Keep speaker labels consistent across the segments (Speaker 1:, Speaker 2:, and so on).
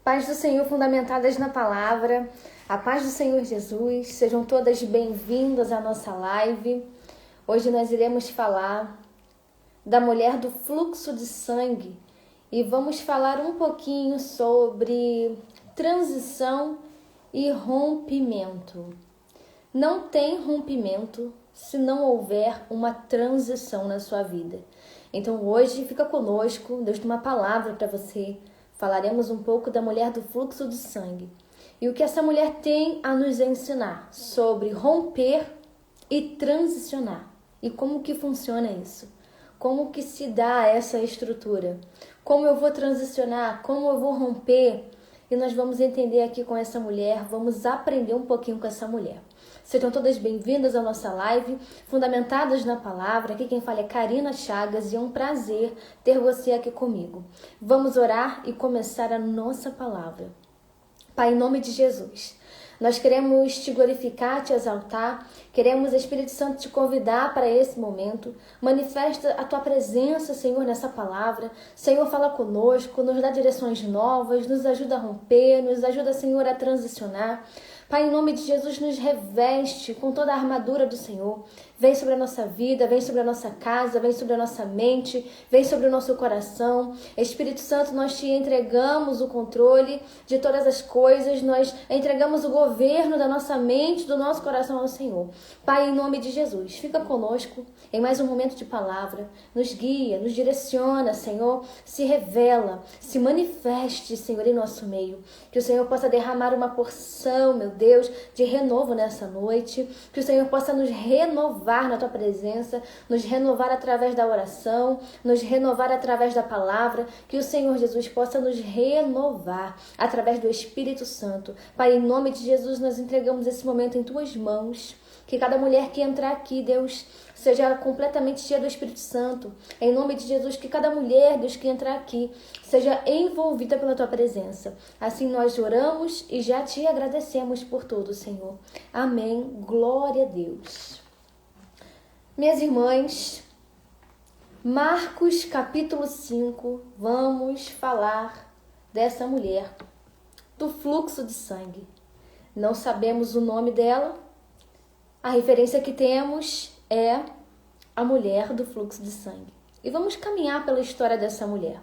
Speaker 1: Paz do Senhor fundamentadas na palavra, a paz do Senhor Jesus, sejam todas bem-vindas à nossa live. Hoje nós iremos falar da mulher do fluxo de sangue e vamos falar um pouquinho sobre transição e rompimento. Não tem rompimento se não houver uma transição na sua vida. Então hoje fica conosco, Deus tem uma palavra para você. Falaremos um pouco da mulher do fluxo de sangue e o que essa mulher tem a nos ensinar sobre romper e transicionar. E como que funciona isso? Como que se dá essa estrutura? Como eu vou transicionar? Como eu vou romper? E nós vamos entender aqui com essa mulher, vamos aprender um pouquinho com essa mulher. Sejam todas bem-vindas à nossa live, fundamentadas na palavra. Aqui quem fala é Karina Chagas e é um prazer ter você aqui comigo. Vamos orar e começar a nossa palavra. Pai, em nome de Jesus, nós queremos te glorificar, te exaltar, queremos, Espírito Santo, te convidar para esse momento. Manifesta a tua presença, Senhor, nessa palavra. Senhor, fala conosco, nos dá direções novas, nos ajuda a romper, nos ajuda, Senhor, a transicionar. Pai, em nome de Jesus, nos reveste com toda a armadura do Senhor. Vem sobre a nossa vida, vem sobre a nossa casa, vem sobre a nossa mente, vem sobre o nosso coração. Espírito Santo, nós te entregamos o controle de todas as coisas, nós entregamos o governo da nossa mente, do nosso coração ao Senhor. Pai, em nome de Jesus, fica conosco em mais um momento de palavra. Nos guia, nos direciona, Senhor. Se revela, se manifeste, Senhor, em nosso meio. Que o Senhor possa derramar uma porção, meu Deus, de renovo nessa noite. Que o Senhor possa nos renovar na tua presença, nos renovar através da oração, nos renovar através da palavra. Que o Senhor Jesus possa nos renovar através do Espírito Santo. Pai, em nome de Jesus, nós entregamos esse momento em tuas mãos. Que cada mulher que entrar aqui, Deus, seja completamente cheia do Espírito Santo. Em nome de Jesus, que cada mulher, Deus, que entrar aqui, seja envolvida pela tua presença. Assim nós oramos e já te agradecemos por tudo, Senhor. Amém. Glória a Deus. Minhas irmãs, Marcos capítulo 5, vamos falar dessa mulher, do fluxo de sangue. Não sabemos o nome dela. A referência que temos é a mulher do fluxo de sangue. E vamos caminhar pela história dessa mulher.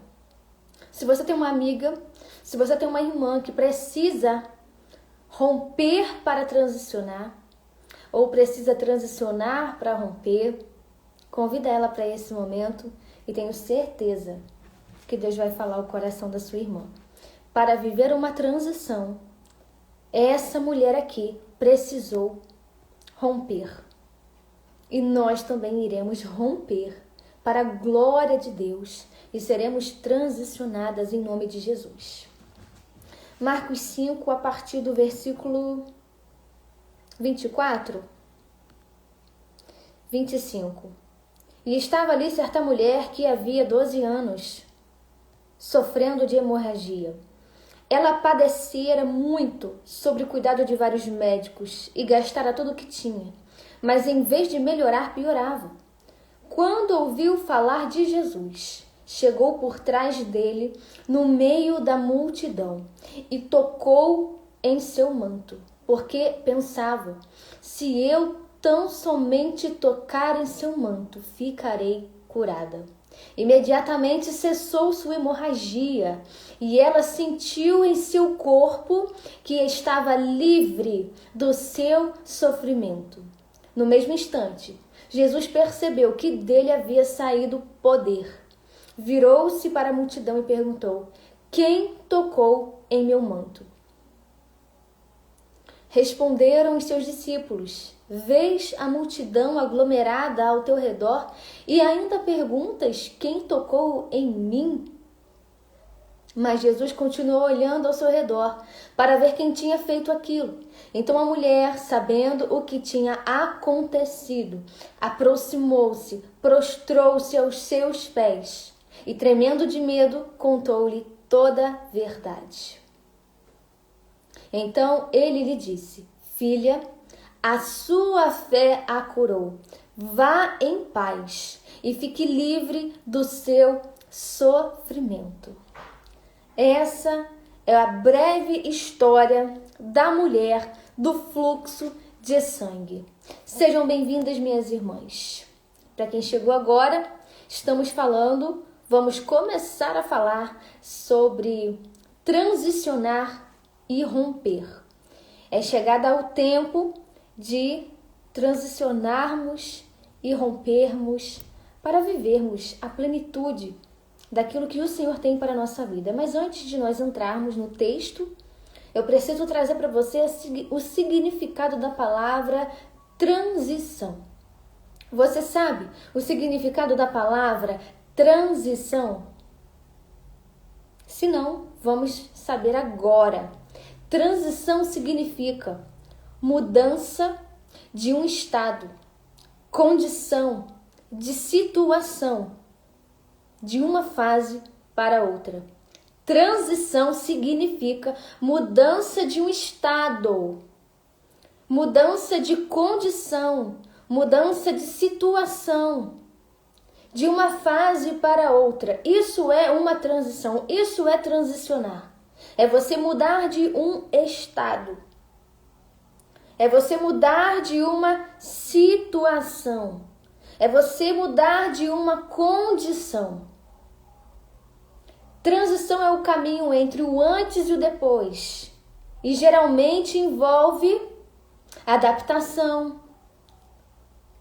Speaker 1: Se você tem uma amiga, se você tem uma irmã que precisa romper para transicionar, ou precisa transicionar para romper, convida ela para esse momento e tenho certeza que Deus vai falar o coração da sua irmã. Para viver uma transição, essa mulher aqui precisou romper. E nós também iremos romper para a glória de Deus e seremos transicionadas em nome de Jesus. Marcos 5, a partir do versículo 24, 25. E estava ali certa mulher que havia 12 anos, sofrendo de hemorragia. Ela padecera muito sob o cuidado de vários médicos e gastara tudo o que tinha, mas em vez de melhorar, piorava. Quando ouviu falar de Jesus, chegou por trás dele, no meio da multidão, e tocou em seu manto, porque pensava, se eu tão somente tocar em seu manto, ficarei curada. Imediatamente cessou sua hemorragia e ela sentiu em seu corpo que estava livre do seu sofrimento. No mesmo instante, Jesus percebeu que dele havia saído poder. Virou-se para a multidão e perguntou: quem tocou em meu manto? Responderam os seus discípulos: vês a multidão aglomerada ao teu redor e ainda perguntas: quem tocou em mim? Mas Jesus continuou olhando ao seu redor para ver quem tinha feito aquilo. Então a mulher, sabendo o que tinha acontecido, aproximou-se, prostrou-se aos seus pés e, tremendo de medo, contou-lhe toda a verdade. Então ele lhe disse: filha, a sua fé a curou. Vá em paz e fique livre do seu sofrimento. Essa é a breve história da mulher do fluxo de sangue. Sejam bem-vindas, minhas irmãs. Para quem chegou agora, vamos começar a falar sobre transicionar e romper. É chegada ao tempo de transicionarmos e rompermos para vivermos a plenitude daquilo que o Senhor tem para a nossa vida. Mas antes de nós entrarmos no texto, eu preciso trazer para você o significado da palavra transição. Você sabe o significado da palavra transição? Se não, vamos saber agora. Transição significa mudança de um estado, condição, de situação, de uma fase para outra. Transição significa mudança de um estado, mudança de condição, mudança de situação, de uma fase para outra. Isso é uma transição, isso é transicionar. É você mudar de um estado. É você mudar de uma situação. É você mudar de uma condição. Transição é o caminho entre o antes e o depois. E geralmente envolve adaptação,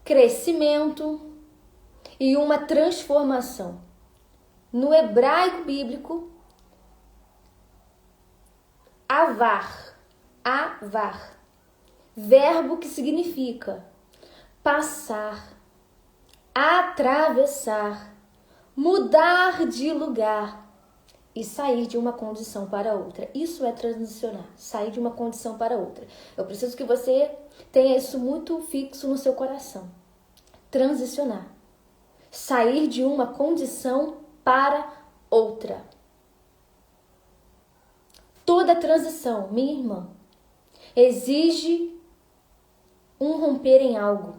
Speaker 1: crescimento e uma transformação. No hebraico bíblico, avar, verbo que significa passar, atravessar, mudar de lugar e sair de uma condição para outra. Isso é transicionar, sair de uma condição para outra. Eu preciso que você tenha isso muito fixo no seu coração. Transicionar, sair de uma condição para outra. Toda transição, minha irmã, exige um romper em algo.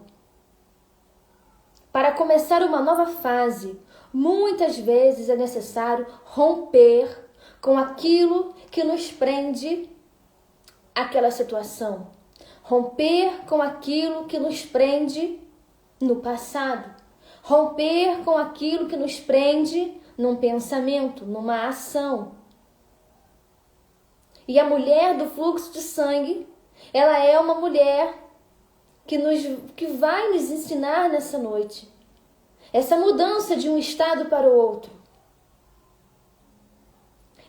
Speaker 1: Para começar uma nova fase, muitas vezes é necessário romper com aquilo que nos prende àquela situação. Romper com aquilo que nos prende no passado. Romper com aquilo que nos prende num pensamento, numa ação. E a mulher do fluxo de sangue, ela é uma mulher que vai nos ensinar nessa noite essa mudança de um estado para o outro.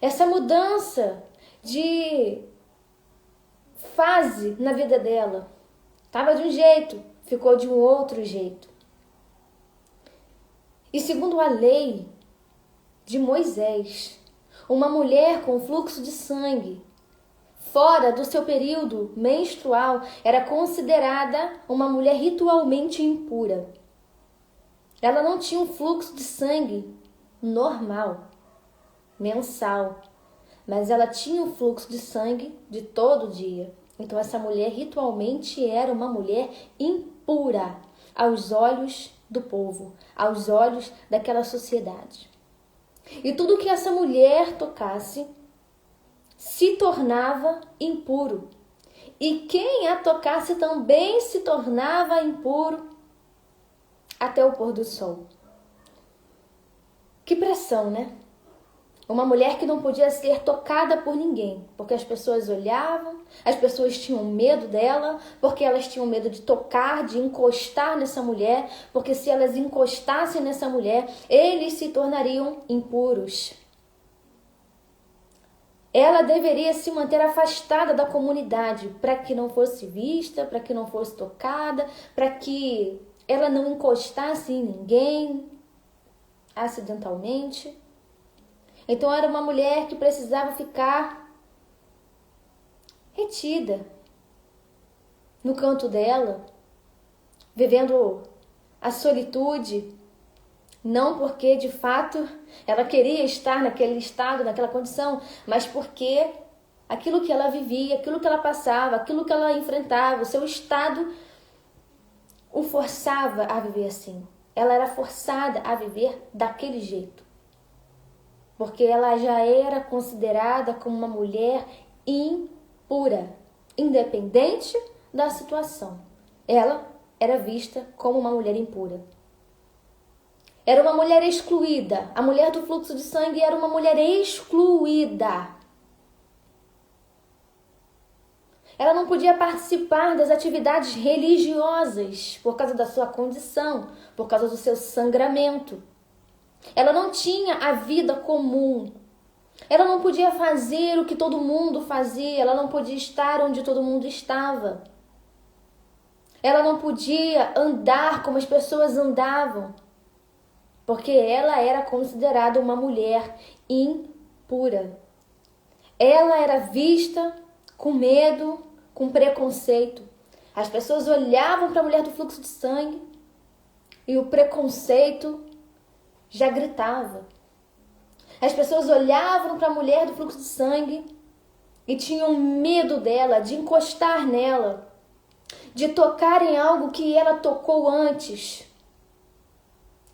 Speaker 1: Essa mudança de fase na vida dela. Estava de um jeito, ficou de um outro jeito. E segundo a lei de Moisés, uma mulher com fluxo de sangue fora do seu período menstrual era considerada uma mulher ritualmente impura. Ela não tinha um fluxo de sangue normal, mensal, mas ela tinha um fluxo de sangue de todo dia. Então essa mulher ritualmente era uma mulher impura aos olhos do povo, aos olhos daquela sociedade. E tudo que essa mulher tocasse se tornava impuro. E quem a tocasse também se tornava impuro até o pôr do sol. Que pressão, né? Uma mulher que não podia ser tocada por ninguém, porque as pessoas olhavam, as pessoas tinham medo dela, porque elas tinham medo de tocar, de encostar nessa mulher, porque se elas encostassem nessa mulher, eles se tornariam impuros. Ela deveria se manter afastada da comunidade para que não fosse vista, para que não fosse tocada, para que ela não encostasse em ninguém acidentalmente. Então era uma mulher que precisava ficar retida no canto dela, vivendo a solitude, não porque de fato ela queria estar naquele estado, naquela condição, mas porque aquilo que ela vivia, aquilo que ela passava, aquilo que ela enfrentava, o seu estado o forçava a viver assim. Ela era forçada a viver daquele jeito. porque ela já era considerada como uma mulher impura, independente da situação. Ela era vista como uma mulher impura. Era uma mulher excluída. A mulher do fluxo de sangue era uma mulher excluída. Ela não podia participar das atividades religiosas por causa da sua condição, por causa do seu sangramento. Ela não tinha a vida comum. Ela não podia fazer o que todo mundo fazia. Ela não podia estar onde todo mundo estava. Ela não podia andar como as pessoas andavam, porque ela era considerada uma mulher impura. Ela era vista com medo, com preconceito. As pessoas olhavam para a mulher do fluxo de sangue e o preconceito já gritava. As pessoas olhavam para a mulher do fluxo de sangue e tinham medo dela, de encostar nela, de tocar em algo que ela tocou antes.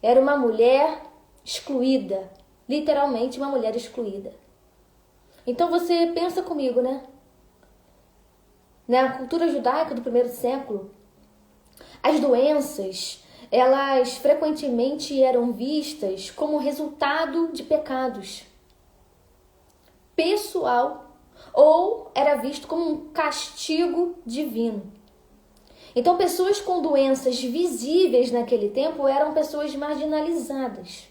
Speaker 1: Era uma mulher excluída, literalmente uma mulher excluída. Então você pensa comigo, né? Na cultura judaica do primeiro século, as doenças, elas frequentemente eram vistas como resultado de pecados pessoal ou era visto como um castigo divino. Então, pessoas com doenças visíveis naquele tempo eram pessoas marginalizadas.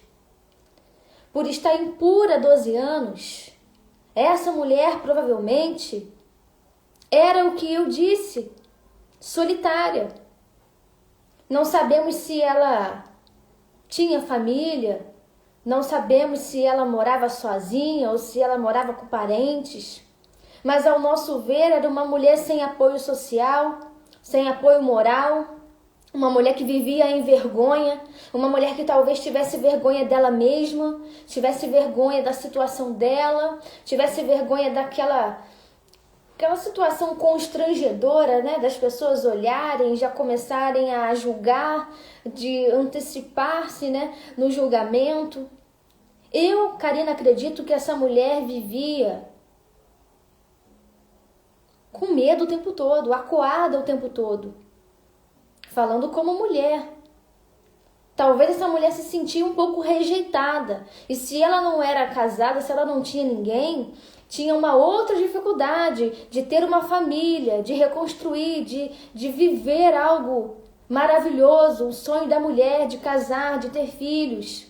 Speaker 1: Por estar impura há 12 anos, essa mulher provavelmente era o que eu disse, solitária. Não sabemos se ela tinha família, não sabemos se ela morava sozinha ou se ela morava com parentes. Mas, ao nosso ver, era uma mulher sem apoio social, sem apoio moral, uma mulher que vivia em vergonha, uma mulher que talvez tivesse vergonha dela mesma, tivesse vergonha da situação dela, tivesse vergonha daquela situação constrangedora, né, das pessoas olharem, já começarem a julgar, de antecipar-se, né, no julgamento. Eu, Karina, acredito que essa mulher vivia com medo o tempo todo, acuada o tempo todo, falando como mulher. Talvez essa mulher se sentia um pouco rejeitada. E se ela não era casada, se ela não tinha ninguém, tinha uma outra dificuldade de ter uma família, de reconstruir, de viver algo maravilhoso, o sonho da mulher de casar, de ter filhos.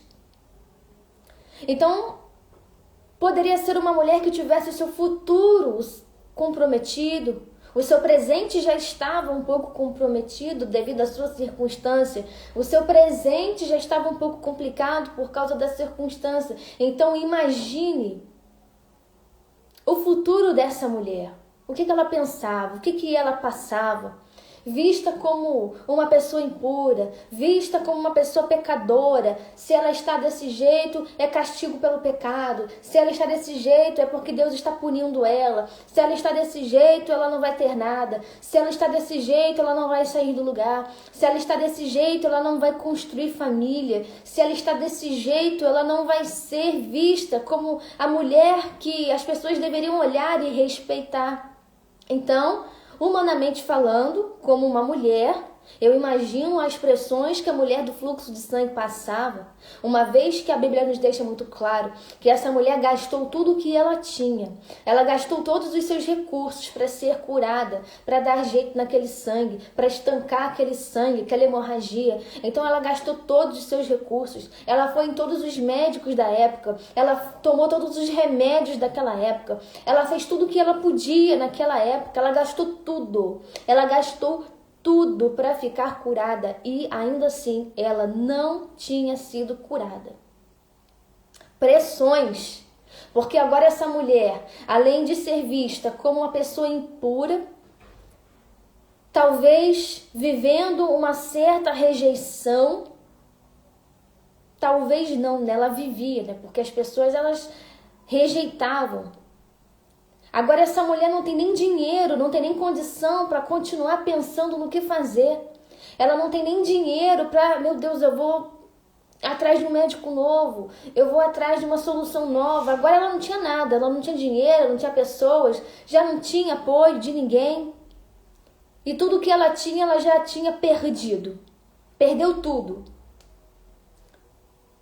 Speaker 1: Então, poderia ser uma mulher que tivesse o seu futuro comprometido, o seu presente já estava um pouco comprometido devido à sua circunstância. O seu presente já estava um pouco complicado por causa da circunstância. Então imagine o futuro dessa mulher. O que ela pensava, o que ela passava. Vista como uma pessoa impura, vista como uma pessoa pecadora. Se ela está desse jeito, é castigo pelo pecado. Se ela está desse jeito, é porque Deus está punindo ela. Se ela está desse jeito, ela não vai ter nada. Se ela está desse jeito, ela não vai sair do lugar. Se ela está desse jeito, ela não vai construir família. Se ela está desse jeito, ela não vai ser vista como a mulher que as pessoas deveriam olhar e respeitar. Então, humanamente falando, como uma mulher, eu imagino as pressões que a mulher do fluxo de sangue passava, uma vez que a Bíblia nos deixa muito claro que essa mulher gastou tudo o que ela tinha. Ela gastou todos os seus recursos para ser curada, para dar jeito naquele sangue, para estancar aquele sangue, aquela hemorragia. Então ela gastou todos os seus recursos. Ela foi em todos os médicos da época, ela tomou todos os remédios daquela época, ela fez tudo o que ela podia naquela época, ela gastou tudo. Ela gastou tudo para ficar curada e ainda assim ela não tinha sido curada. Pressões, porque agora essa mulher, além de ser vista como uma pessoa impura, talvez vivendo uma certa rejeição, talvez não, né? Ela vivia, né? Porque as pessoas elas rejeitavam. Agora essa mulher não tem nem dinheiro, não tem nem condição para continuar pensando no que fazer. Ela não tem nem dinheiro para, meu Deus, eu vou atrás de um médico novo, eu vou atrás de uma solução nova. Agora ela não tinha nada, ela não tinha dinheiro, não tinha pessoas, já não tinha apoio de ninguém. E tudo que ela tinha, ela já tinha perdido. Perdeu tudo.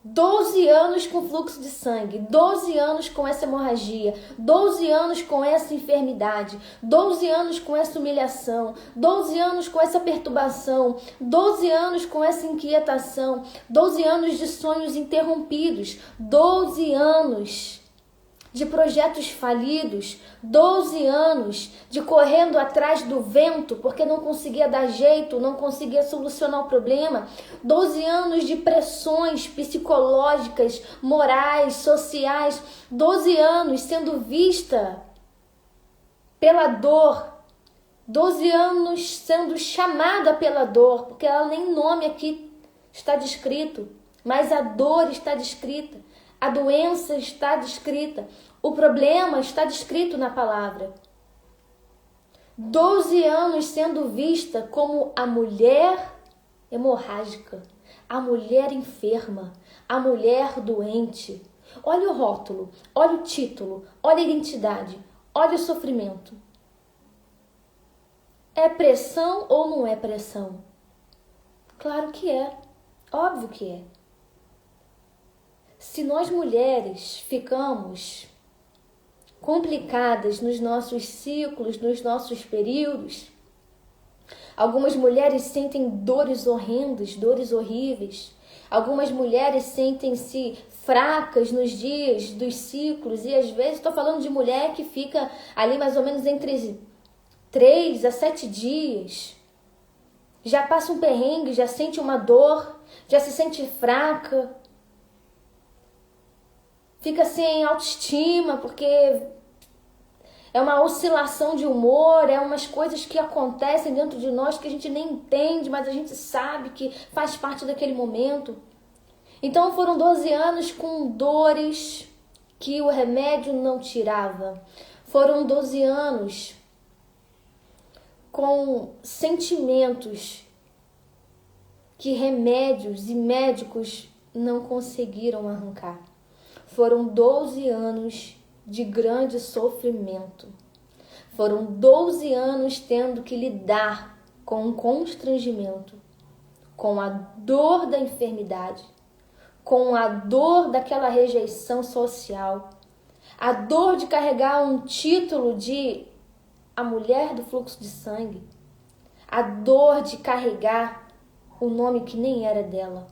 Speaker 1: 12 anos com fluxo de sangue, 12 anos com essa hemorragia, 12 anos com essa enfermidade, 12 anos com essa humilhação, 12 anos com essa perturbação, 12 anos com essa inquietação, 12 anos de sonhos interrompidos, 12 anos de projetos falidos, 12 anos de correndo atrás do vento porque não conseguia dar jeito, não conseguia solucionar o problema, 12 anos de pressões psicológicas, morais, sociais, 12 anos sendo vista pela dor, 12 anos sendo chamada pela dor, porque ela nem nome aqui está descrito, mas a dor está descrita. A doença está descrita, o problema está descrito na palavra. 12 anos sendo vista como a mulher hemorrágica, a mulher enferma, a mulher doente. Olha o rótulo, olha o título, olha a identidade, olha o sofrimento. É pressão ou não é pressão? Claro que é, óbvio que é. Se nós mulheres ficamos complicadas nos nossos ciclos, nos nossos períodos, algumas mulheres sentem dores horrendas, dores horríveis. Algumas mulheres sentem-se fracas nos dias dos ciclos e às vezes estou falando de mulher que fica ali mais ou menos entre 3 a 7 dias. Já passa um perrengue, já sente uma dor, já se sente fraca. Fica sem autoestima, porque é uma oscilação de humor, é umas coisas que acontecem dentro de nós que a gente nem entende, mas a gente sabe que faz parte daquele momento. Então foram 12 anos com dores que o remédio não tirava. Foram 12 anos com sentimentos que remédios e médicos não conseguiram arrancar. Foram 12 anos de grande sofrimento. Foram 12 anos tendo que lidar com o constrangimento, com a dor da enfermidade, com a dor daquela rejeição social, a dor de carregar um título de a mulher do fluxo de sangue, a dor de carregar o nome que nem era dela,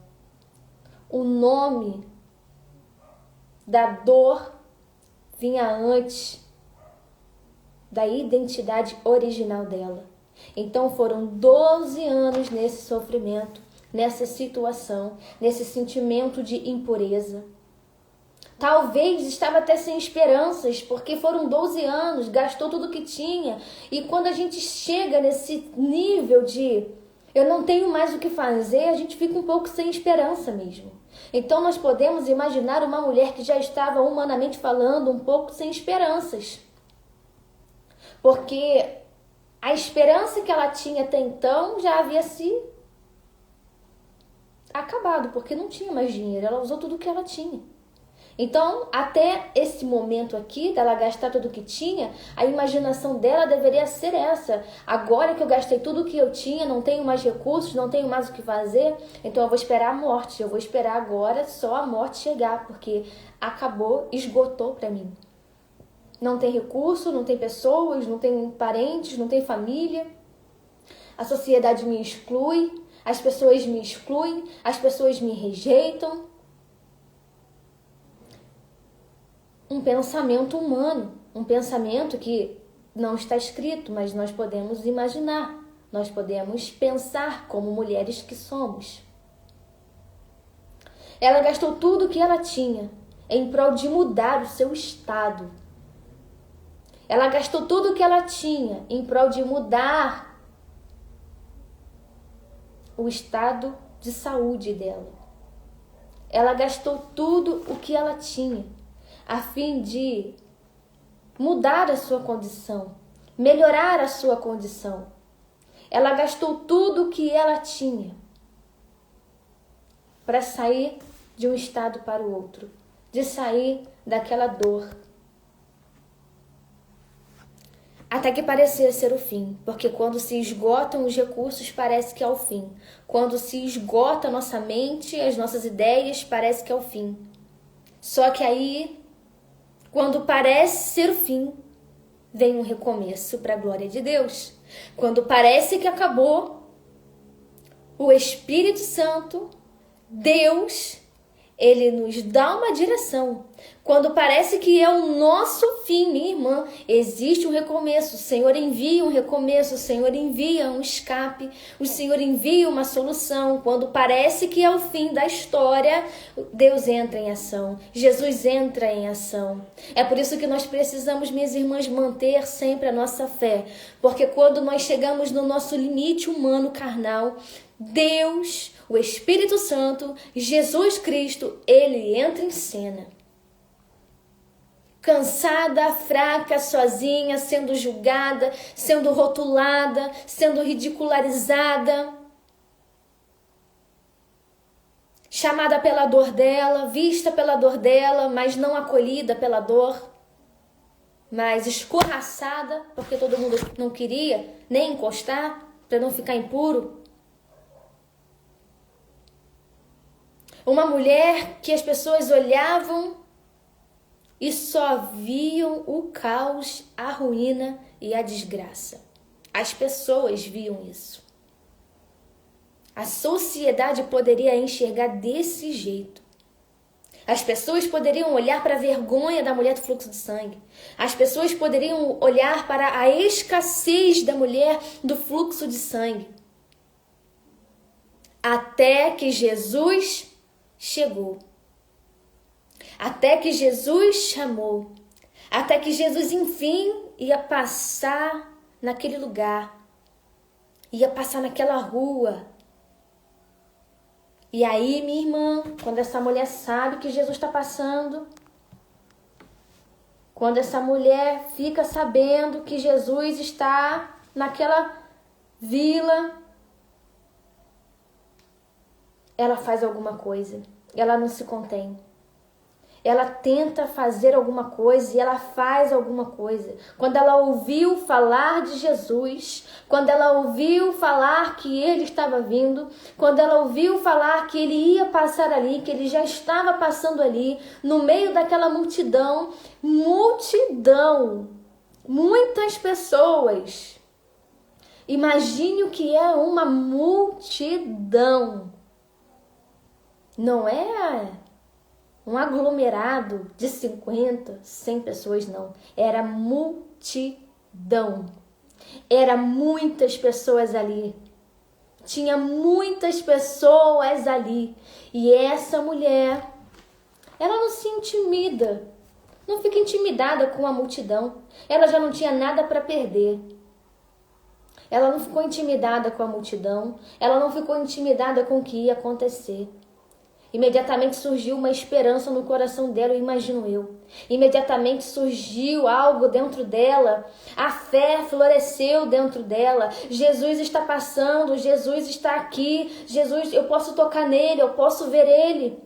Speaker 1: o nome da dor vinha antes da identidade original dela. Então foram 12 anos nesse sofrimento, nessa situação, nesse sentimento de impureza. Talvez estava até sem esperanças, porque foram 12 anos, gastou tudo que tinha. E quando a gente chega nesse nível de eu não tenho mais o que fazer, a gente fica um pouco sem esperança mesmo. Então nós podemos imaginar uma mulher que já estava humanamente falando um pouco sem esperanças. Porque a esperança que ela tinha até então já havia se acabado, porque não tinha mais dinheiro, ela usou tudo que ela tinha. Então, até esse momento aqui, dela gastar tudo que tinha, a imaginação dela deveria ser essa. Agora que eu gastei tudo que eu tinha, não tenho mais recursos, não tenho mais o que fazer, então eu vou esperar a morte. Eu vou esperar agora só a morte chegar, porque acabou, esgotou para mim. Não tem recurso, não tem pessoas, não tem parentes, não tem família. A sociedade me exclui, as pessoas me excluem, as pessoas me rejeitam. Um pensamento humano, um pensamento que não está escrito, mas nós podemos imaginar, nós podemos pensar como mulheres que somos. Ela gastou tudo o que ela tinha em prol de mudar o seu estado. Ela gastou tudo o que ela tinha em prol de mudar o estado de saúde dela. Ela gastou tudo o que ela tinha a fim de mudar a sua condição, melhorar a sua condição. Ela gastou tudo o que ela tinha para sair de um estado para o outro, de sair daquela dor. Até que parecia ser o fim, porque quando se esgotam os recursos, parece que é o fim. Quando se esgota a nossa mente, as nossas ideias, parece que é o fim. Só que aí, quando parece ser o fim, vem um recomeço para a glória de Deus. Quando parece que acabou, o Espírito Santo, Deus, ele nos dá uma direção. Quando parece que é o nosso fim, minha irmã, existe um recomeço. O Senhor envia um recomeço, o Senhor envia um escape, o Senhor envia uma solução. Quando parece que é o fim da história, Deus entra em ação, Jesus entra em ação. É por isso que nós precisamos, minhas irmãs, manter sempre a nossa fé. Porque quando nós chegamos no nosso limite humano carnal, Deus, o Espírito Santo, Jesus Cristo, ele entra em cena. Cansada, fraca, sozinha, sendo julgada, sendo rotulada, sendo ridicularizada, chamada pela dor dela, vista pela dor dela, mas não acolhida pela dor, mas escorraçada, porque todo mundo não queria nem encostar, para não ficar impuro. Uma mulher que as pessoas olhavam e só viam o caos, a ruína e a desgraça. As pessoas viam isso. A sociedade poderia enxergar desse jeito. As pessoas poderiam olhar para a vergonha da mulher do fluxo de sangue. As pessoas poderiam olhar para a escassez da mulher do fluxo de sangue. Até que Jesus chegou. Até que Jesus chamou. Até que Jesus, enfim, ia passar naquele lugar. Ia passar naquela rua. E aí, minha irmã, quando essa mulher sabe que Jesus está passando, quando essa mulher fica sabendo que Jesus está naquela vila, ela faz alguma coisa. Ela não se contém. Ela tenta fazer alguma coisa e ela faz alguma coisa. Quando ela ouviu falar de Jesus, quando ela ouviu falar que ele estava vindo, quando ela ouviu falar que ele ia passar ali, que ele já estava passando ali, no meio daquela multidão, muitas pessoas. Imagine o que é uma multidão. Não é um aglomerado de 50, 100 pessoas, não. Era multidão. Era muitas pessoas ali. Tinha muitas pessoas ali. E essa mulher, ela não se intimida. Não fica intimidada com a multidão. Ela já não tinha nada para perder. Ela não ficou intimidada com a multidão. Ela não ficou intimidada com o que ia acontecer. Imediatamente surgiu uma esperança no coração dela, imagino eu. Imediatamente surgiu algo dentro dela. A fé floresceu dentro dela. Jesus está passando, Jesus está aqui. Jesus, eu posso tocar nele, eu posso ver ele.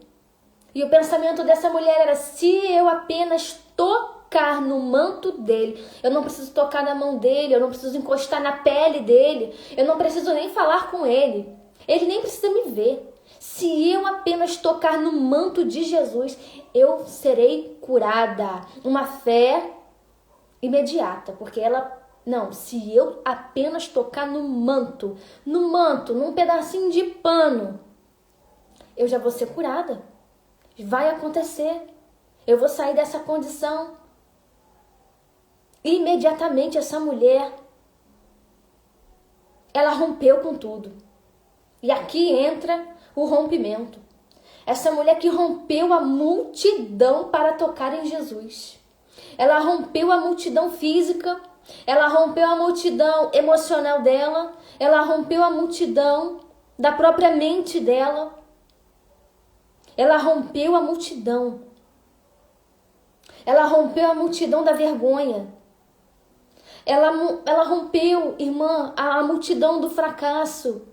Speaker 1: E o pensamento dessa mulher era: se eu apenas tocar no manto dele, eu não preciso tocar na mão dele, eu não preciso encostar na pele dele, eu não preciso nem falar com ele. Ele nem precisa me ver. Se eu apenas tocar no manto de Jesus, eu serei curada. Uma fé imediata, porque se eu apenas tocar no manto, num pedacinho de pano, eu já vou ser curada. Vai acontecer. Eu vou sair dessa condição. Imediatamente essa mulher, ela rompeu com tudo. E aqui entra o rompimento. Essa mulher que rompeu a multidão para tocar em Jesus. Ela rompeu a multidão física, ela rompeu a multidão emocional dela, ela rompeu a multidão da própria mente dela. Ela rompeu a multidão. Ela rompeu a multidão da vergonha. Ela rompeu, irmã, a multidão do fracasso.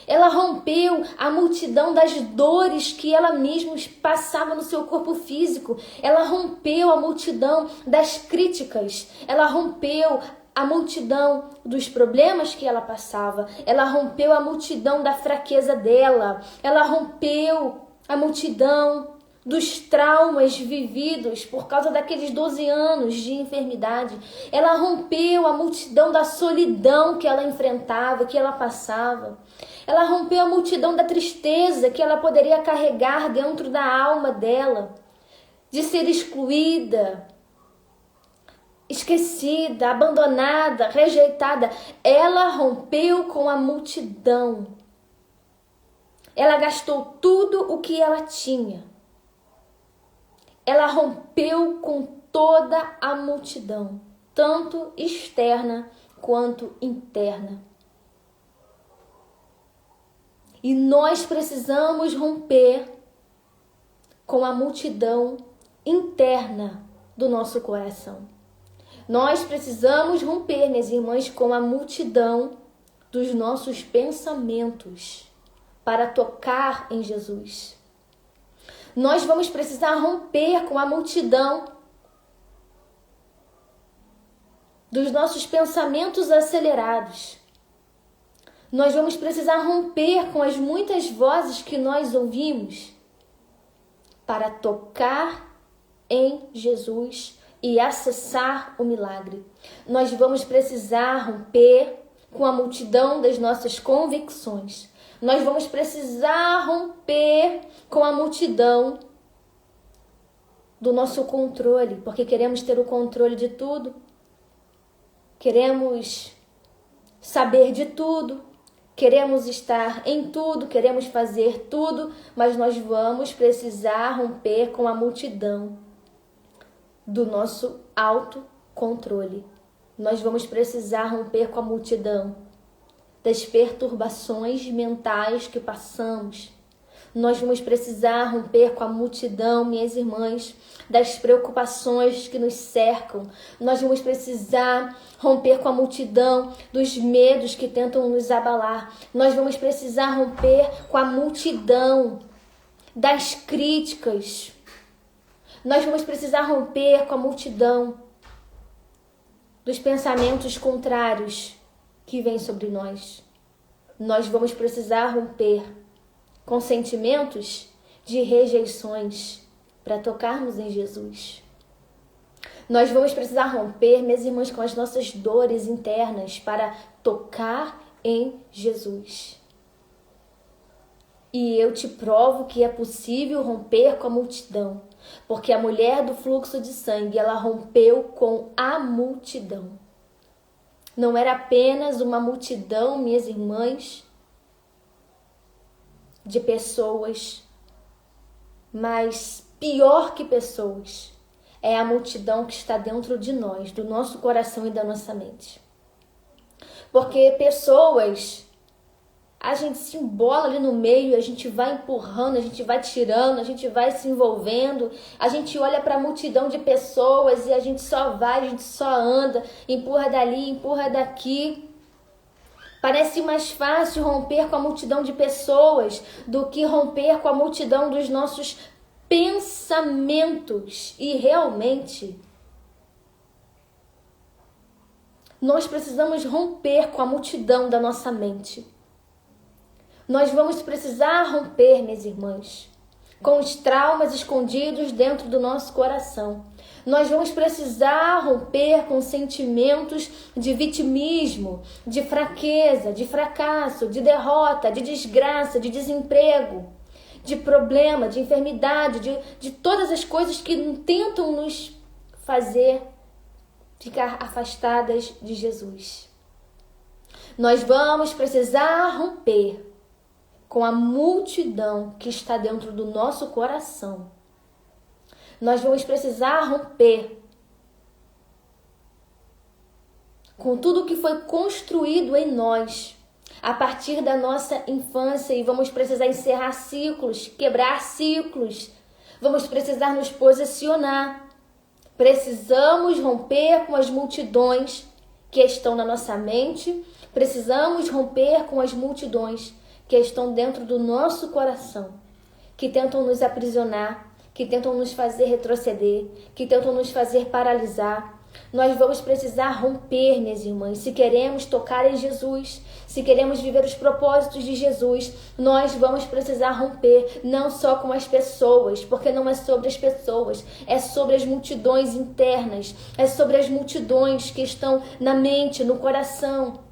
Speaker 1: Ela rompeu a multidão das dores que ela mesma passava no seu corpo físico. Ela rompeu a multidão das críticas. Ela rompeu a multidão dos problemas que ela passava. Ela rompeu a multidão da fraqueza dela. Ela rompeu a multidão dos traumas vividos por causa daqueles 12 anos de enfermidade. Ela rompeu a multidão da solidão que ela enfrentava, que ela passava. Ela rompeu a multidão da tristeza que ela poderia carregar dentro da alma dela, de ser excluída, esquecida, abandonada, rejeitada. Ela rompeu com a multidão. Ela gastou tudo o que ela tinha. Ela rompeu com toda a multidão, tanto externa quanto interna. E nós precisamos romper com a multidão interna do nosso coração. Nós precisamos romper, minhas irmãs, com a multidão dos nossos pensamentos para tocar em Jesus. Nós vamos precisar romper com a multidão dos nossos pensamentos acelerados. Nós vamos precisar romper com as muitas vozes que nós ouvimos para tocar em Jesus e acessar o milagre. Nós vamos precisar romper com a multidão das nossas convicções. Nós vamos precisar romper com a multidão do nosso controle, porque queremos ter o controle de tudo. Queremos saber de tudo. Queremos estar em tudo, queremos fazer tudo, mas nós vamos precisar romper com a multidão do nosso autocontrole. Nós vamos precisar romper com a multidão das perturbações mentais que passamos. Nós vamos precisar romper com a multidão, minhas irmãs, das preocupações que nos cercam. Nós vamos precisar romper com a multidão dos medos que tentam nos abalar. Nós vamos precisar romper com a multidão das críticas. Nós vamos precisar romper com a multidão dos pensamentos contrários que vêm sobre nós. Nós vamos precisar romper com sentimentos de rejeições para tocarmos em Jesus. Nós vamos precisar romper, minhas irmãs, com as nossas dores internas para tocar em Jesus. E eu te provo que é possível romper com a multidão, porque a mulher do fluxo de sangue, ela rompeu com a multidão. Não era apenas uma multidão, minhas irmãs, de pessoas, mas pior que pessoas, é a multidão que está dentro de nós, do nosso coração e da nossa mente. Porque pessoas, a gente se embola ali no meio, a gente vai empurrando, a gente vai tirando, a gente vai se envolvendo, a gente olha para a multidão de pessoas e a gente só vai, a gente só anda, empurra dali, empurra daqui. Parece mais fácil romper com a multidão de pessoas do que romper com a multidão dos nossos pensamentos. E realmente, nós precisamos romper com a multidão da nossa mente. Nós vamos precisar romper, minhas irmãs, com os traumas escondidos dentro do nosso coração. Nós vamos precisar romper com sentimentos de vitimismo, de fraqueza, de fracasso, de derrota, de desgraça, de desemprego, de problema, de enfermidade, de todas as coisas que tentam nos fazer ficar afastadas de Jesus. Nós vamos precisar romper com a multidão que está dentro do nosso coração. Nós vamos precisar romper com tudo que foi construído em nós a partir da nossa infância e vamos precisar encerrar ciclos, quebrar ciclos. Vamos precisar nos posicionar. Precisamos romper com as multidões que estão na nossa mente. Precisamos romper com as multidões que estão dentro do nosso coração, que tentam nos aprisionar, que tentam nos fazer retroceder, que tentam nos fazer paralisar. Nós vamos precisar romper, minhas irmãs, se queremos tocar em Jesus, se queremos viver os propósitos de Jesus, nós vamos precisar romper, não só com as pessoas, porque não é sobre as pessoas, é sobre as multidões internas, é sobre as multidões que estão na mente, no coração.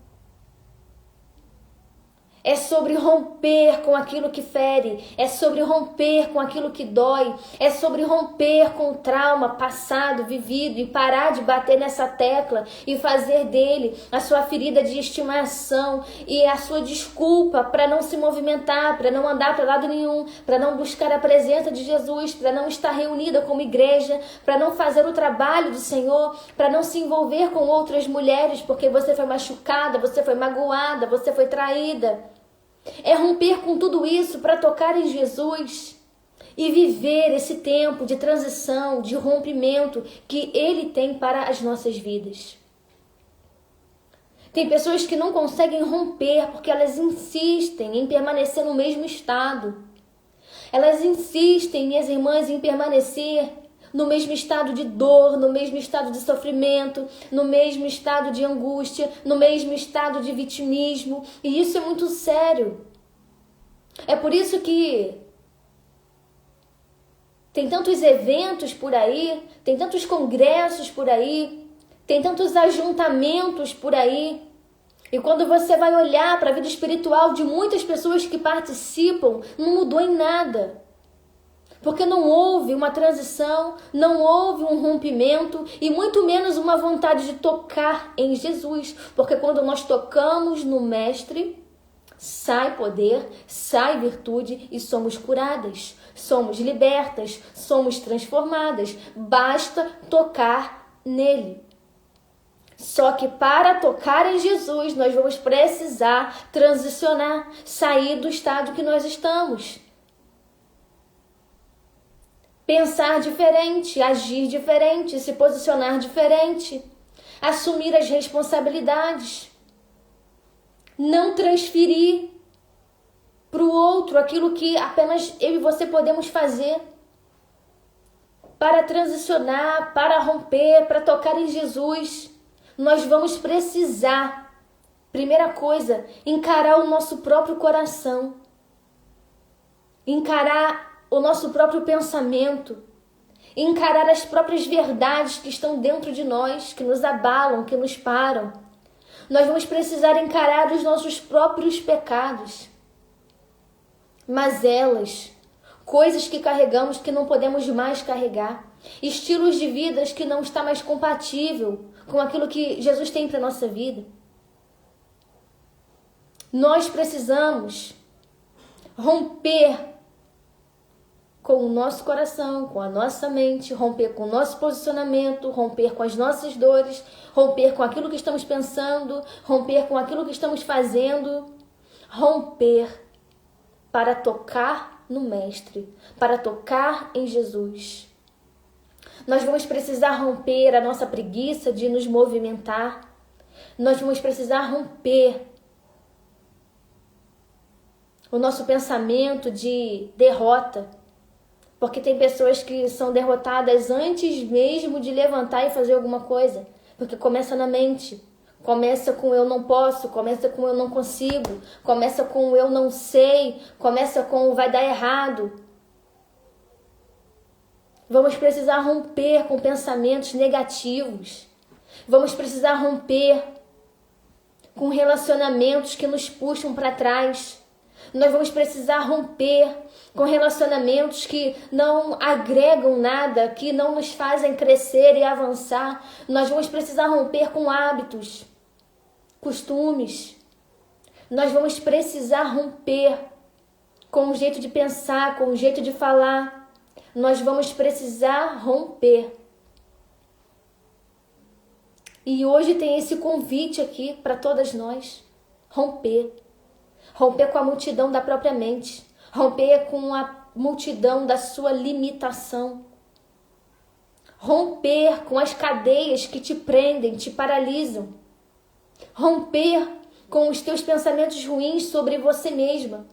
Speaker 1: É sobre romper com aquilo que fere, é sobre romper com aquilo que dói, é sobre romper com o trauma passado, vivido, e parar de bater nessa tecla e fazer dele a sua ferida de estimação e a sua desculpa para não se movimentar, para não andar para lado nenhum, para não buscar a presença de Jesus, para não estar reunida como igreja, para não fazer o trabalho do Senhor, para não se envolver com outras mulheres porque você foi machucada, você foi magoada, você foi traída. É romper com tudo isso para tocar em Jesus e viver esse tempo de transição, de rompimento que Ele tem para as nossas vidas. Tem pessoas que não conseguem romper porque elas insistem em permanecer no mesmo estado. Elas insistem, minhas irmãs, em permanecer no mesmo estado de dor, no mesmo estado de sofrimento, no mesmo estado de angústia, no mesmo estado de vitimismo. E isso é muito sério. É por isso que tem tantos eventos por aí, tem tantos congressos por aí, tem tantos ajuntamentos por aí. E quando você vai olhar para a vida espiritual de muitas pessoas que participam, não mudou em nada. Porque não houve uma transição, não houve um rompimento e muito menos uma vontade de tocar em Jesus. Porque quando nós tocamos no Mestre, sai poder, sai virtude e somos curadas, somos libertas, somos transformadas. Basta tocar nele. Só que para tocar em Jesus, nós vamos precisar transicionar, sair do estado que nós estamos. Pensar diferente, agir diferente, se posicionar diferente, assumir as responsabilidades, não transferir para o outro aquilo que apenas eu e você podemos fazer. Para transicionar, para romper, para tocar em Jesus, nós vamos precisar, primeira coisa, encarar o nosso próprio coração, encarar o nosso próprio pensamento, encarar as próprias verdades que estão dentro de nós, que nos abalam, que nos param. Nós vamos precisar encarar os nossos próprios pecados, mazelas, coisas que carregamos que não podemos mais carregar, estilos de vidas que não está mais compatível com aquilo que Jesus tem para a nossa vida. Nós precisamos romper com o nosso coração, com a nossa mente, romper com o nosso posicionamento, romper com as nossas dores, romper com aquilo que estamos pensando, romper com aquilo que estamos fazendo, romper para tocar no Mestre, para tocar em Jesus. Nós vamos precisar romper a nossa preguiça de nos movimentar, nós vamos precisar romper o nosso pensamento de derrota, porque tem pessoas que são derrotadas antes mesmo de levantar e fazer alguma coisa. Porque começa na mente. Começa com eu não posso, começa com eu não consigo, começa com eu não sei, começa com vai dar errado. Vamos precisar romper com pensamentos negativos. Vamos precisar romper com relacionamentos que nos puxam para trás. Nós vamos precisar romper com relacionamentos que não agregam nada, que não nos fazem crescer e avançar. Nós vamos precisar romper com hábitos, costumes. Nós vamos precisar romper com o jeito de pensar, com o jeito de falar. Nós vamos precisar romper. E hoje tem esse convite aqui para todas nós. Romper. Romper com a multidão da própria mente. Romper com a multidão da sua limitação. Romper com as cadeias que te prendem, te paralisam. Romper com os teus pensamentos ruins sobre você mesma.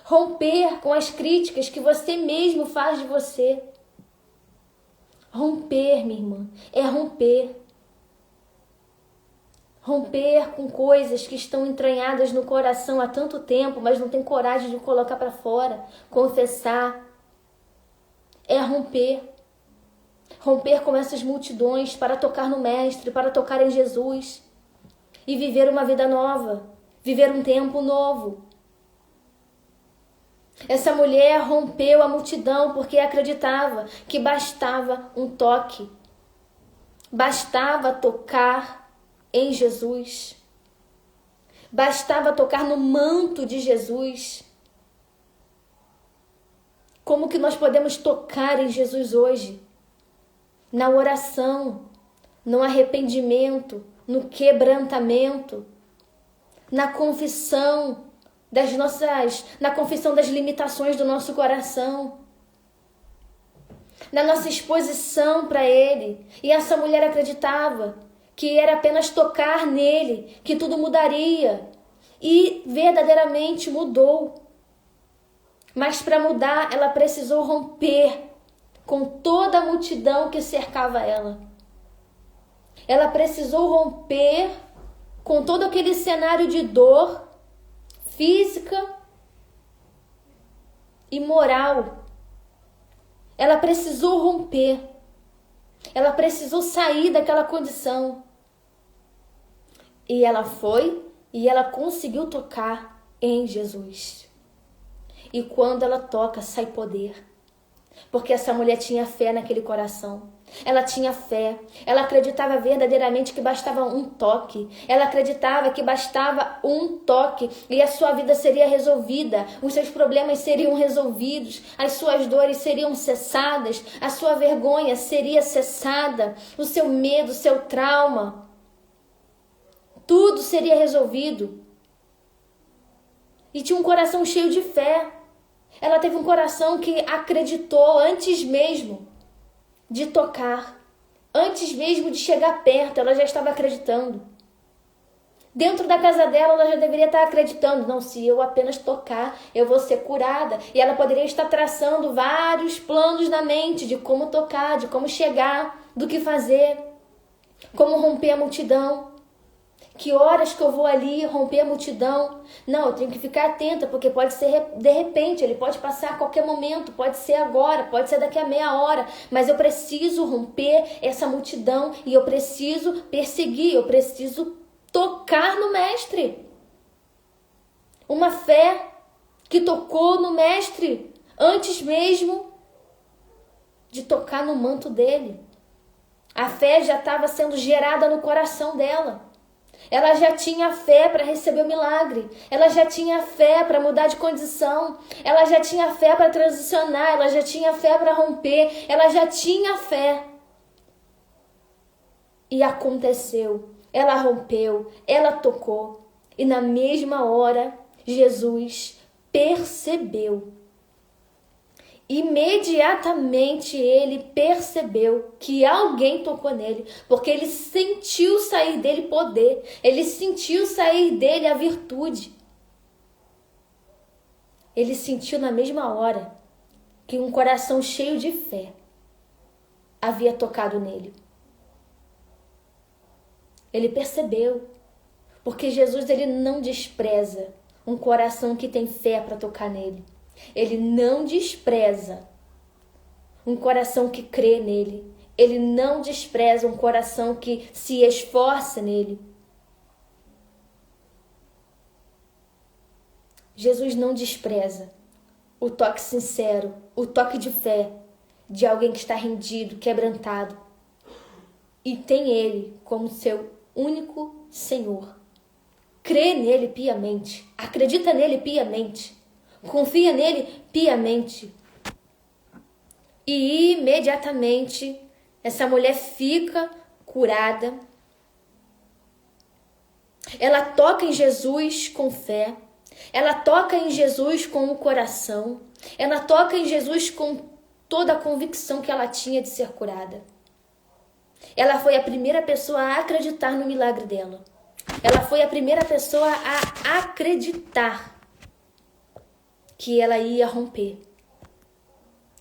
Speaker 1: Romper com as críticas que você mesmo faz de você. Romper, minha irmã, é romper. Romper com coisas que estão entranhadas no coração há tanto tempo, mas não tem coragem de colocar para fora, confessar. É romper. Romper com essas multidões para tocar no Mestre, para tocar em Jesus e viver uma vida nova, viver um tempo novo. Essa mulher rompeu a multidão porque acreditava que bastava um toque, bastava tocar em Jesus, bastava tocar no manto de Jesus. Como que nós podemos tocar em Jesus hoje? Na oração, no arrependimento, no quebrantamento, na confissão na confissão das limitações do nosso coração, na nossa exposição para Ele. E essa mulher acreditava que era apenas tocar nele, que tudo mudaria. E verdadeiramente mudou. Mas para mudar, ela precisou romper com toda a multidão que cercava ela. Ela precisou romper com todo aquele cenário de dor física e moral. Ela precisou romper. Ela precisou sair daquela condição. E ela foi e ela conseguiu tocar em Jesus. E quando ela toca, sai poder. Porque essa mulher tinha fé naquele coração. Ela tinha fé. Ela acreditava verdadeiramente que bastava um toque. Ela acreditava que bastava um toque e a sua vida seria resolvida. Os seus problemas seriam resolvidos. As suas dores seriam cessadas. A sua vergonha seria cessada. O seu medo, o seu trauma. Tudo seria resolvido. E tinha um coração cheio de fé. Ela teve um coração que acreditou antes mesmo de tocar. Antes mesmo de chegar perto, ela já estava acreditando. Dentro da casa dela, ela já deveria estar acreditando. Não, se eu apenas tocar, eu vou ser curada. E ela poderia estar traçando vários planos na mente de como tocar, de como chegar, do que fazer, como romper a multidão. Que horas que eu vou ali romper a multidão? Não, eu tenho que ficar atenta, porque pode ser de repente, ele pode passar a qualquer momento, pode ser agora, pode ser daqui a meia hora, mas eu preciso romper essa multidão e eu preciso perseguir, eu preciso tocar no Mestre. Uma fé que tocou no Mestre antes mesmo de tocar no manto dele. A fé já estava sendo gerada no coração dela. Ela já tinha fé para receber o milagre. Ela já tinha fé para mudar de condição. Ela já tinha fé para transicionar. Ela já tinha fé para romper. Ela já tinha fé. E aconteceu. Ela rompeu. Ela tocou. E na mesma hora, Jesus percebeu. Imediatamente ele percebeu que alguém tocou nele, porque ele sentiu sair dele poder, ele sentiu sair dele a virtude. Ele sentiu na mesma hora que um coração cheio de fé havia tocado nele. Ele percebeu, porque Jesus ele não despreza um coração que tem fé para tocar nele. Ele não despreza um coração que crê nele. Ele não despreza um coração que se esforça nele. Jesus não despreza o toque sincero, o toque de fé de alguém que está rendido, quebrantado e tem ele como seu único Senhor. Crê nele piamente, acredita nele piamente. Confia nele piamente. E imediatamente essa mulher fica curada. Ela toca em Jesus com fé. Ela toca em Jesus com o coração. Ela toca em Jesus com toda a convicção que ela tinha de ser curada. Ela foi a primeira pessoa a acreditar no milagre dela. Ela foi a primeira pessoa a acreditar que ela ia romper.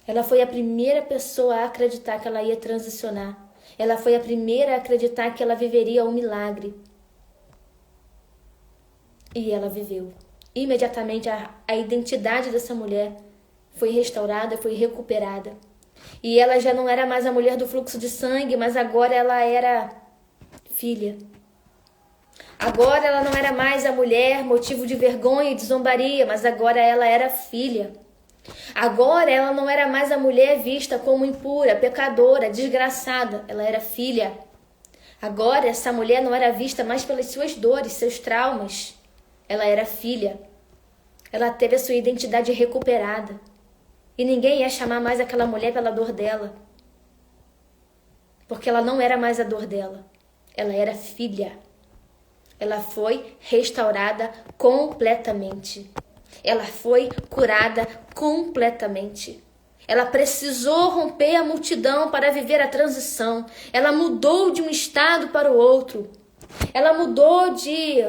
Speaker 1: Ela foi a primeira pessoa a acreditar que ela ia transicionar. Ela foi a primeira a acreditar que ela viveria um milagre. E ela viveu. Imediatamente a identidade dessa mulher foi restaurada, foi recuperada. E ela já não era mais a mulher do fluxo de sangue, mas agora ela era filha. Agora ela não era mais a mulher motivo de vergonha e de zombaria, mas agora ela era filha. Agora ela não era mais a mulher vista como impura, pecadora, desgraçada. Ela era filha. Agora essa mulher não era vista mais pelas suas dores, seus traumas. Ela era filha. Ela teve a sua identidade recuperada. E ninguém ia chamar mais aquela mulher pela dor dela. Porque ela não era mais a dor dela. Ela era filha. Ela foi restaurada completamente. Ela foi curada completamente. Ela precisou romper a multidão para viver a transição. Ela mudou de um estado para o outro. Ela mudou de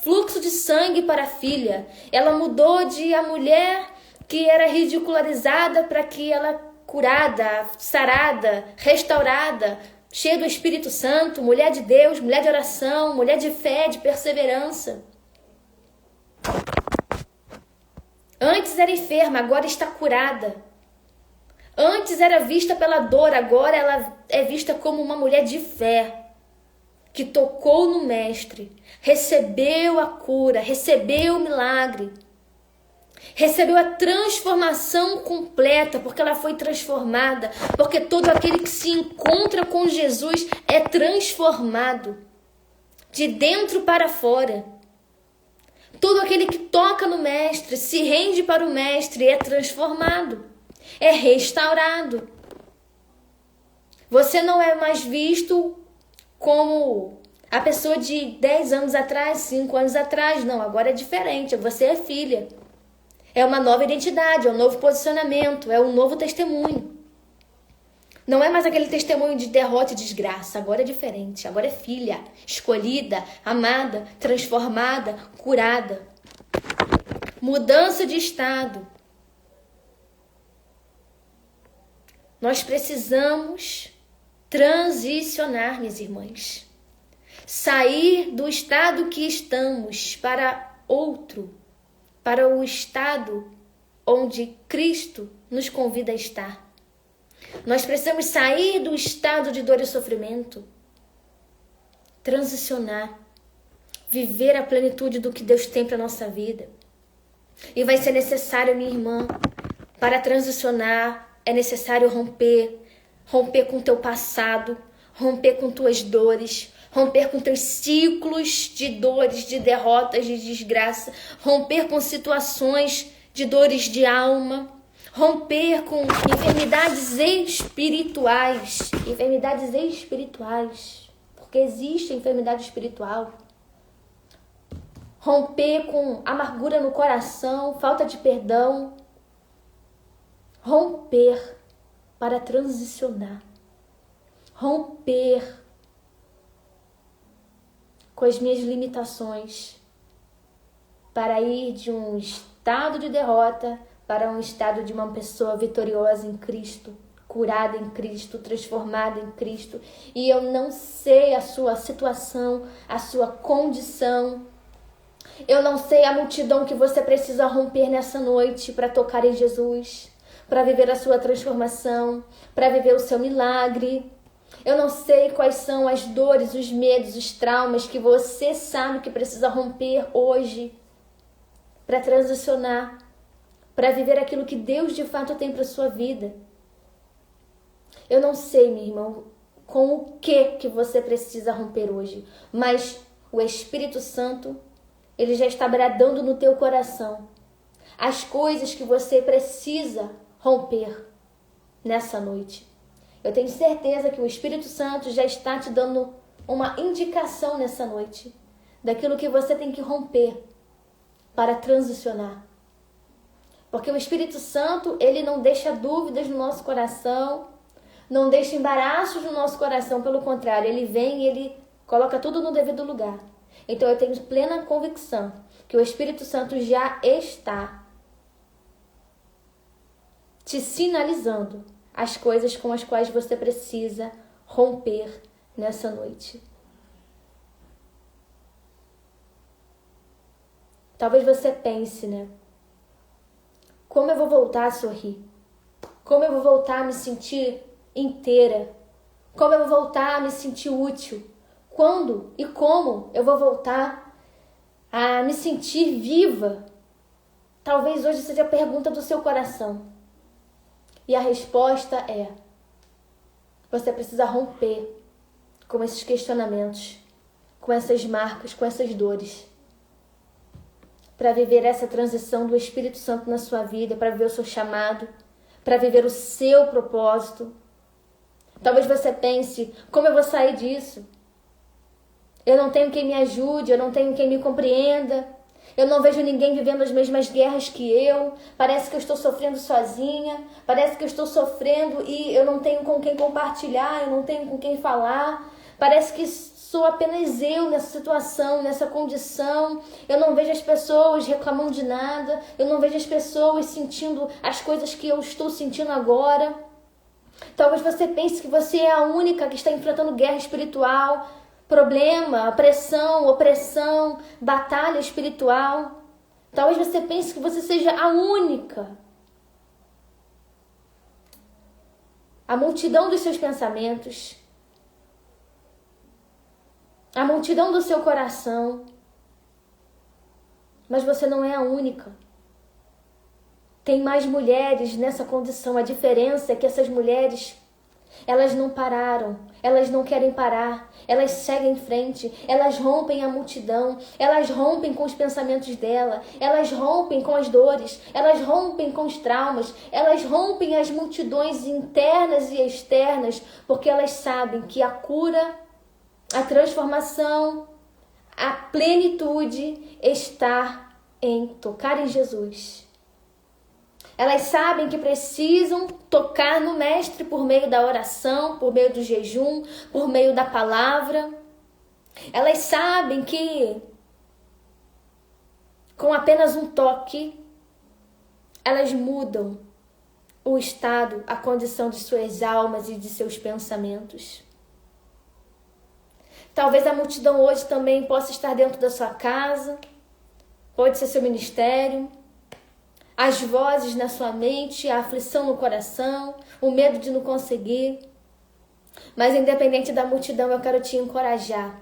Speaker 1: fluxo de sangue para filha. Ela mudou de a mulher que era ridicularizada para que ela curada, sarada, restaurada, cheia do Espírito Santo, mulher de Deus, mulher de oração, mulher de fé, de perseverança. Antes era enferma, agora está curada. Antes era vista pela dor, agora ela é vista como uma mulher de fé, que tocou no Mestre, recebeu a cura, recebeu o milagre, recebeu a transformação completa, porque ela foi transformada, porque todo aquele que se encontra com Jesus é transformado, de dentro para fora. Todo aquele que toca no Mestre, se rende para o Mestre, é transformado, é restaurado. Você não é mais visto como a pessoa de 10 anos atrás, 5 anos atrás. Não, agora é diferente. Você é filha. É uma nova identidade, é um novo posicionamento, é um novo testemunho. Não é mais aquele testemunho de derrota e desgraça. Agora é diferente. Agora é filha, escolhida, amada, transformada, curada. Mudança de estado. Nós precisamos transicionar, minhas irmãs. Sair do estado que estamos para outro, para o estado onde Cristo nos convida a estar. Nós precisamos sair do estado de dor e sofrimento, transicionar, viver a plenitude do que Deus tem para a nossa vida. E vai ser necessário, minha irmã, para transicionar, é necessário romper com teu passado, romper com tuas dores, romper com teus ciclos de dores, de derrotas, de desgraça, romper com situações de dores de alma, romper com enfermidades espirituais, porque existe enfermidade espiritual. Romper com amargura no coração, falta de perdão. Romper para transicionar. Romper com as minhas limitações para ir de um estado de derrota para um estado de uma pessoa vitoriosa em Cristo, curada em Cristo, transformada em Cristo. E eu não sei a sua situação, a sua condição. Eu não sei a multidão que você precisa romper nessa noite para tocar em Jesus, para viver a sua transformação, para viver o seu milagre. Eu não sei quais são as dores, os medos, os traumas que você sabe que precisa romper hoje para transicionar, para viver aquilo que Deus de fato tem para sua vida. Eu não sei, meu irmão, com o que você precisa romper hoje, mas o Espírito Santo, ele já está bradando no teu coração as coisas que você precisa romper nessa noite. Eu tenho certeza que o Espírito Santo já está te dando uma indicação nessa noite daquilo que você tem que romper para transicionar. Porque o Espírito Santo, ele não deixa dúvidas no nosso coração, não deixa embaraços no nosso coração, pelo contrário, ele vem e ele coloca tudo no devido lugar. Então eu tenho plena convicção que o Espírito Santo já está te sinalizando as coisas com as quais você precisa romper nessa noite. Talvez você pense, né? Como eu vou voltar a sorrir? Como eu vou voltar a me sentir inteira? Como eu vou voltar a me sentir útil? Quando e como eu vou voltar a me sentir viva? Talvez hoje seja a pergunta do seu coração. E a resposta é: você precisa romper com esses questionamentos, com essas marcas, com essas dores, para viver essa transição do Espírito Santo na sua vida, para viver o seu chamado, para viver o seu propósito. Talvez você pense: como eu vou sair disso? Eu não tenho quem me ajude, eu não tenho quem me compreenda, eu não vejo ninguém vivendo as mesmas guerras que eu, parece que eu estou sofrendo sozinha, parece que eu estou sofrendo e eu não tenho com quem compartilhar, eu não tenho com quem falar, parece que sou apenas eu nessa situação, nessa condição, eu não vejo as pessoas reclamando de nada, eu não vejo as pessoas sentindo as coisas que eu estou sentindo agora. Talvez você pense que você é a única que está enfrentando guerra espiritual, problema, pressão, opressão, batalha espiritual. Talvez você pense que você seja a única. A multidão dos seus pensamentos, a multidão do seu coração. Mas você não é a única. Tem mais mulheres nessa condição. A diferença é que essas mulheres, elas não pararam, elas não querem parar, elas seguem em frente, elas rompem a multidão, elas rompem com os pensamentos dela, elas rompem com as dores, elas rompem com os traumas, elas rompem as multidões internas e externas, porque elas sabem que a cura, a transformação, a plenitude está em tocar em Jesus. Elas sabem que precisam tocar no Mestre por meio da oração, por meio do jejum, por meio da palavra. Elas sabem que com apenas um toque, elas mudam o estado, a condição de suas almas e de seus pensamentos. Talvez a multidão hoje também possa estar dentro da sua casa, pode ser seu ministério, as vozes na sua mente, a aflição no coração, o medo de não conseguir. Mas independente da multidão, eu quero te encorajar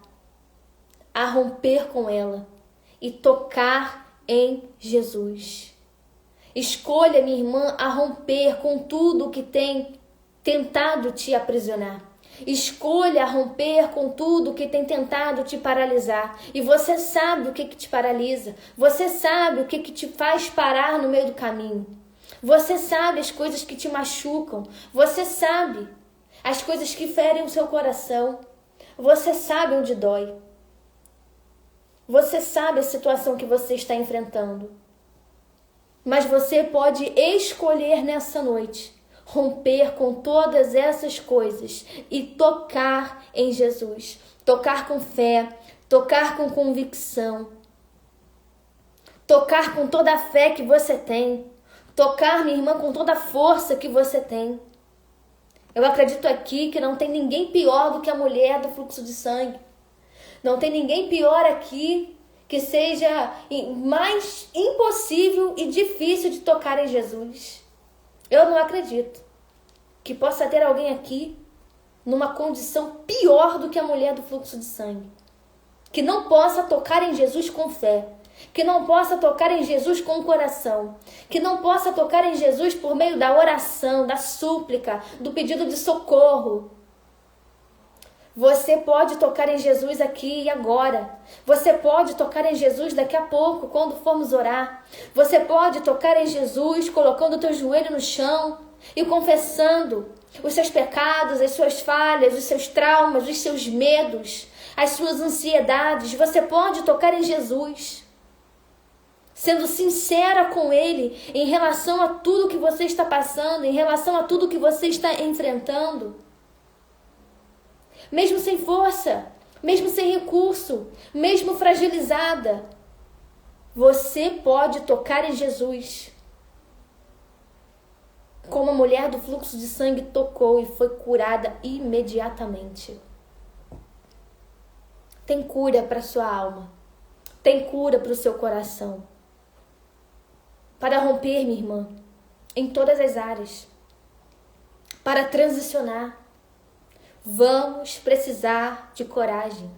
Speaker 1: a romper com ela e tocar em Jesus. Escolha, minha irmã, a romper com tudo que tem tentado te aprisionar. Escolha romper com tudo que tem tentado te paralisar. E você sabe o que te paralisa. Você sabe o que te faz parar no meio do caminho. Você sabe as coisas que te machucam. Você sabe as coisas que ferem o seu coração. Você sabe onde dói. Você sabe a situação que você está enfrentando. Mas você pode escolher nessa noite romper com todas essas coisas e tocar em Jesus. Tocar com fé, tocar com convicção. Tocar com toda a fé que você tem. Tocar, minha irmã, com toda a força que você tem. Eu acredito aqui que não tem ninguém pior do que a mulher do fluxo de sangue. Não tem ninguém pior aqui que seja mais impossível e difícil de tocar em Jesus. Eu não acredito que possa ter alguém aqui numa condição pior do que a mulher do fluxo de sangue. Que não possa tocar em Jesus com fé. Que não possa tocar em Jesus com o coração. Que não possa tocar em Jesus por meio da oração, da súplica, do pedido de socorro. Você pode tocar em Jesus aqui e agora. Você pode tocar em Jesus daqui a pouco, quando formos orar. Você pode tocar em Jesus colocando o teu joelho no chão e confessando os seus pecados, as suas falhas, os seus traumas, os seus medos, as suas ansiedades. Você pode tocar em Jesus, sendo sincera com Ele em relação a tudo que você está passando, em relação a tudo que você está enfrentando. Mesmo sem força, mesmo sem recurso, mesmo fragilizada, você pode tocar em Jesus. Como a mulher do fluxo de sangue tocou e foi curada imediatamente. Tem cura para sua alma. Tem cura para o seu coração. Para romper, minha irmã, em todas as áreas. Para transicionar, vamos precisar de coragem.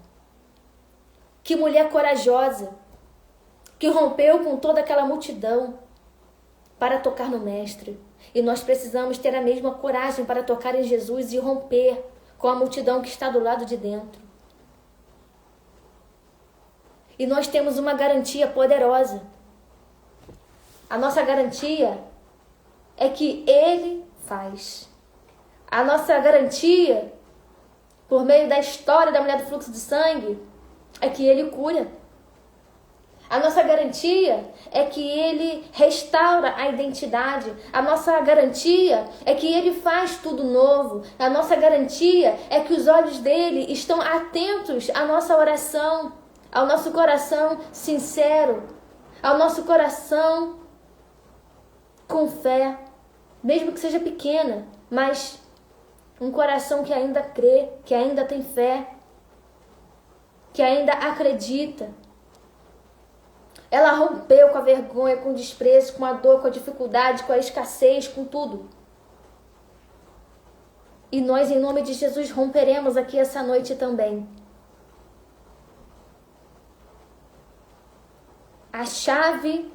Speaker 1: Que mulher corajosa, que rompeu com toda aquela multidão para tocar no Mestre. E nós precisamos ter a mesma coragem para tocar em Jesus e romper com a multidão que está do lado de dentro. E nós temos uma garantia poderosa. A nossa garantia é que Ele faz. A nossa garantia, por meio da história da mulher do fluxo de sangue, é que Ele cura. A nossa garantia é que Ele restaura a identidade. A nossa garantia é que Ele faz tudo novo. A nossa garantia é que os olhos dele estão atentos à nossa oração, ao nosso coração sincero, ao nosso coração com fé, mesmo que seja pequena, mas um coração que ainda crê, que ainda tem fé, que ainda acredita. Ela rompeu com a vergonha, com o desprezo, com a dor, com a dificuldade, com a escassez, com tudo. E nós, em nome de Jesus, romperemos aqui essa noite também. A chave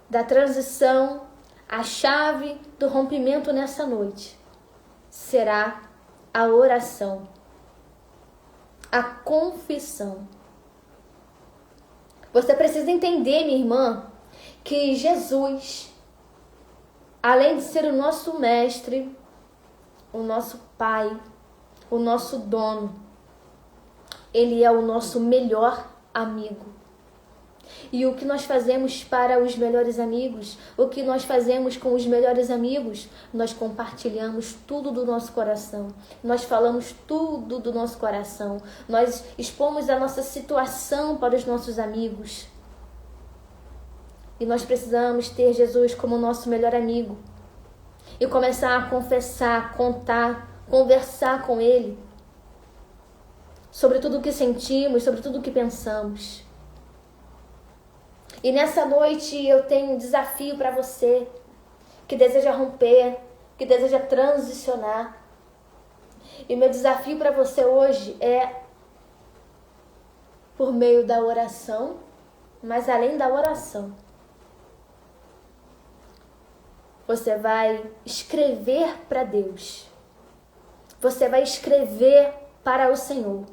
Speaker 1: da transição, a chave do rompimento nessa noite será a oração, a confissão. Você precisa entender, minha irmã, que Jesus, além de ser o nosso mestre, o nosso pai, o nosso dono, ele é o nosso melhor amigo. E o que nós fazemos para os melhores amigos, o que nós fazemos com os melhores amigos, nós compartilhamos tudo do nosso coração, nós falamos tudo do nosso coração, nós expomos a nossa situação para os nossos amigos. E nós precisamos ter Jesus como nosso melhor amigo e começar a confessar, contar, conversar com Ele sobre tudo o que sentimos, sobre tudo o que pensamos. E nessa noite eu tenho um desafio para você que deseja romper, que deseja transicionar. E meu desafio para você hoje é por meio da oração, mas além da oração, você vai escrever para Deus. Você vai escrever para o Senhor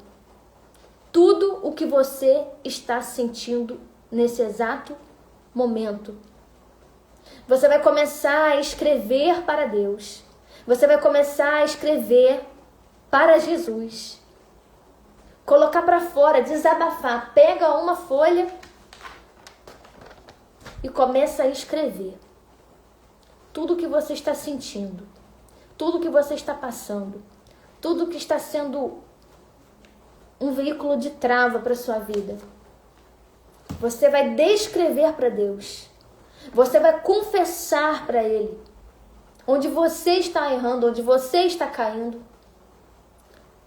Speaker 1: tudo o que você está sentindo nesse exato momento. Você vai começar a escrever para Deus. Você vai começar a escrever para Jesus. Colocar para fora, desabafar. Pega uma folha e começa a escrever tudo que você está sentindo, tudo que você está passando, tudo que está sendo um veículo de trava para a sua vida. Você vai descrever para Deus. Você vai confessar para Ele onde você está errando, onde você está caindo.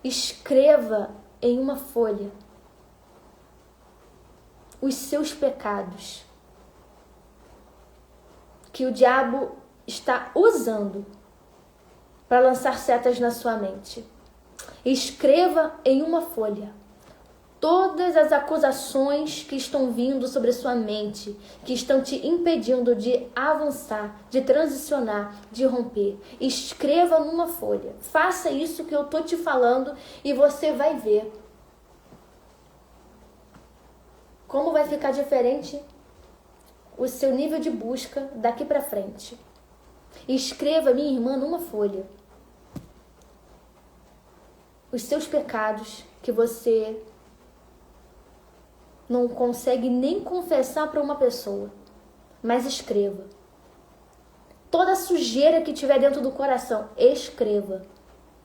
Speaker 1: Escreva em uma folha os seus pecados que o diabo está usando para lançar setas na sua mente. Escreva em uma folha todas as acusações que estão vindo sobre a sua mente, que estão te impedindo de avançar, de transicionar, de romper. Escreva numa folha. Faça isso que eu estou te falando e você vai ver como vai ficar diferente o seu nível de busca daqui para frente. Escreva, minha irmã, numa folha os seus pecados que você não consegue nem confessar para uma pessoa, mas escreva. Toda a sujeira que tiver dentro do coração, escreva.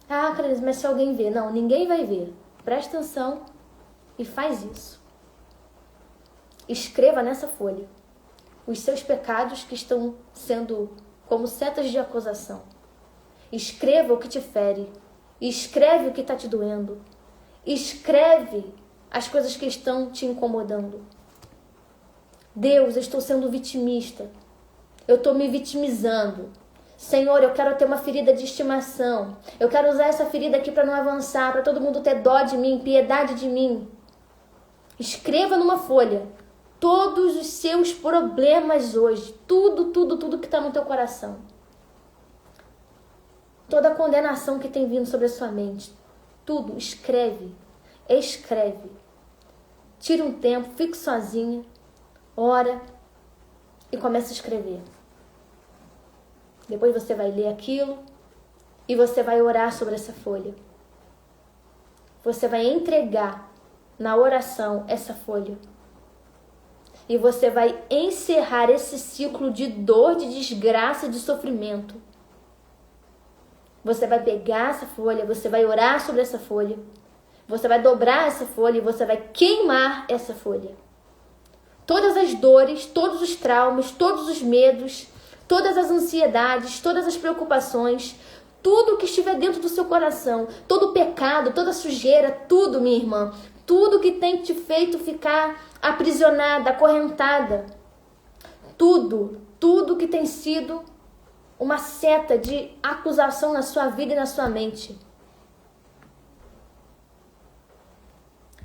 Speaker 1: Ah, Cris, mas se alguém ver? Não, ninguém vai ver. Presta atenção. e faz isso. Escreva nessa folha os seus pecados que estão sendo como setas de acusação. Escreva o que te fere. Escreve o que está te doendo. Escreve as coisas que estão te incomodando. Deus, eu estou sendo vitimista. Eu estou me vitimizando. Senhor, eu quero ter uma ferida de estimação. Eu quero usar essa ferida aqui para não avançar, para todo mundo ter dó de mim, piedade de mim. Escreva numa folha todos os seus problemas hoje. Tudo que está no teu coração. Toda a condenação que tem vindo sobre a sua mente. Tudo, escreve. Tira um tempo, fique sozinha, ora e comece a escrever. Depois você vai ler aquilo e você vai orar sobre essa folha. Você vai entregar na oração essa folha. E você vai encerrar esse ciclo de dor, de desgraça, de sofrimento. Você vai pegar essa folha, você vai orar sobre essa folha. Você vai dobrar essa folha e você vai queimar essa folha. Todas as dores, todos os traumas, todos os medos, todas as ansiedades, todas as preocupações, tudo que estiver dentro do seu coração, todo o pecado, toda a sujeira, tudo, minha irmã, tudo que tem te feito ficar aprisionada, acorrentada, tudo que tem sido uma seta de acusação na sua vida e na sua mente.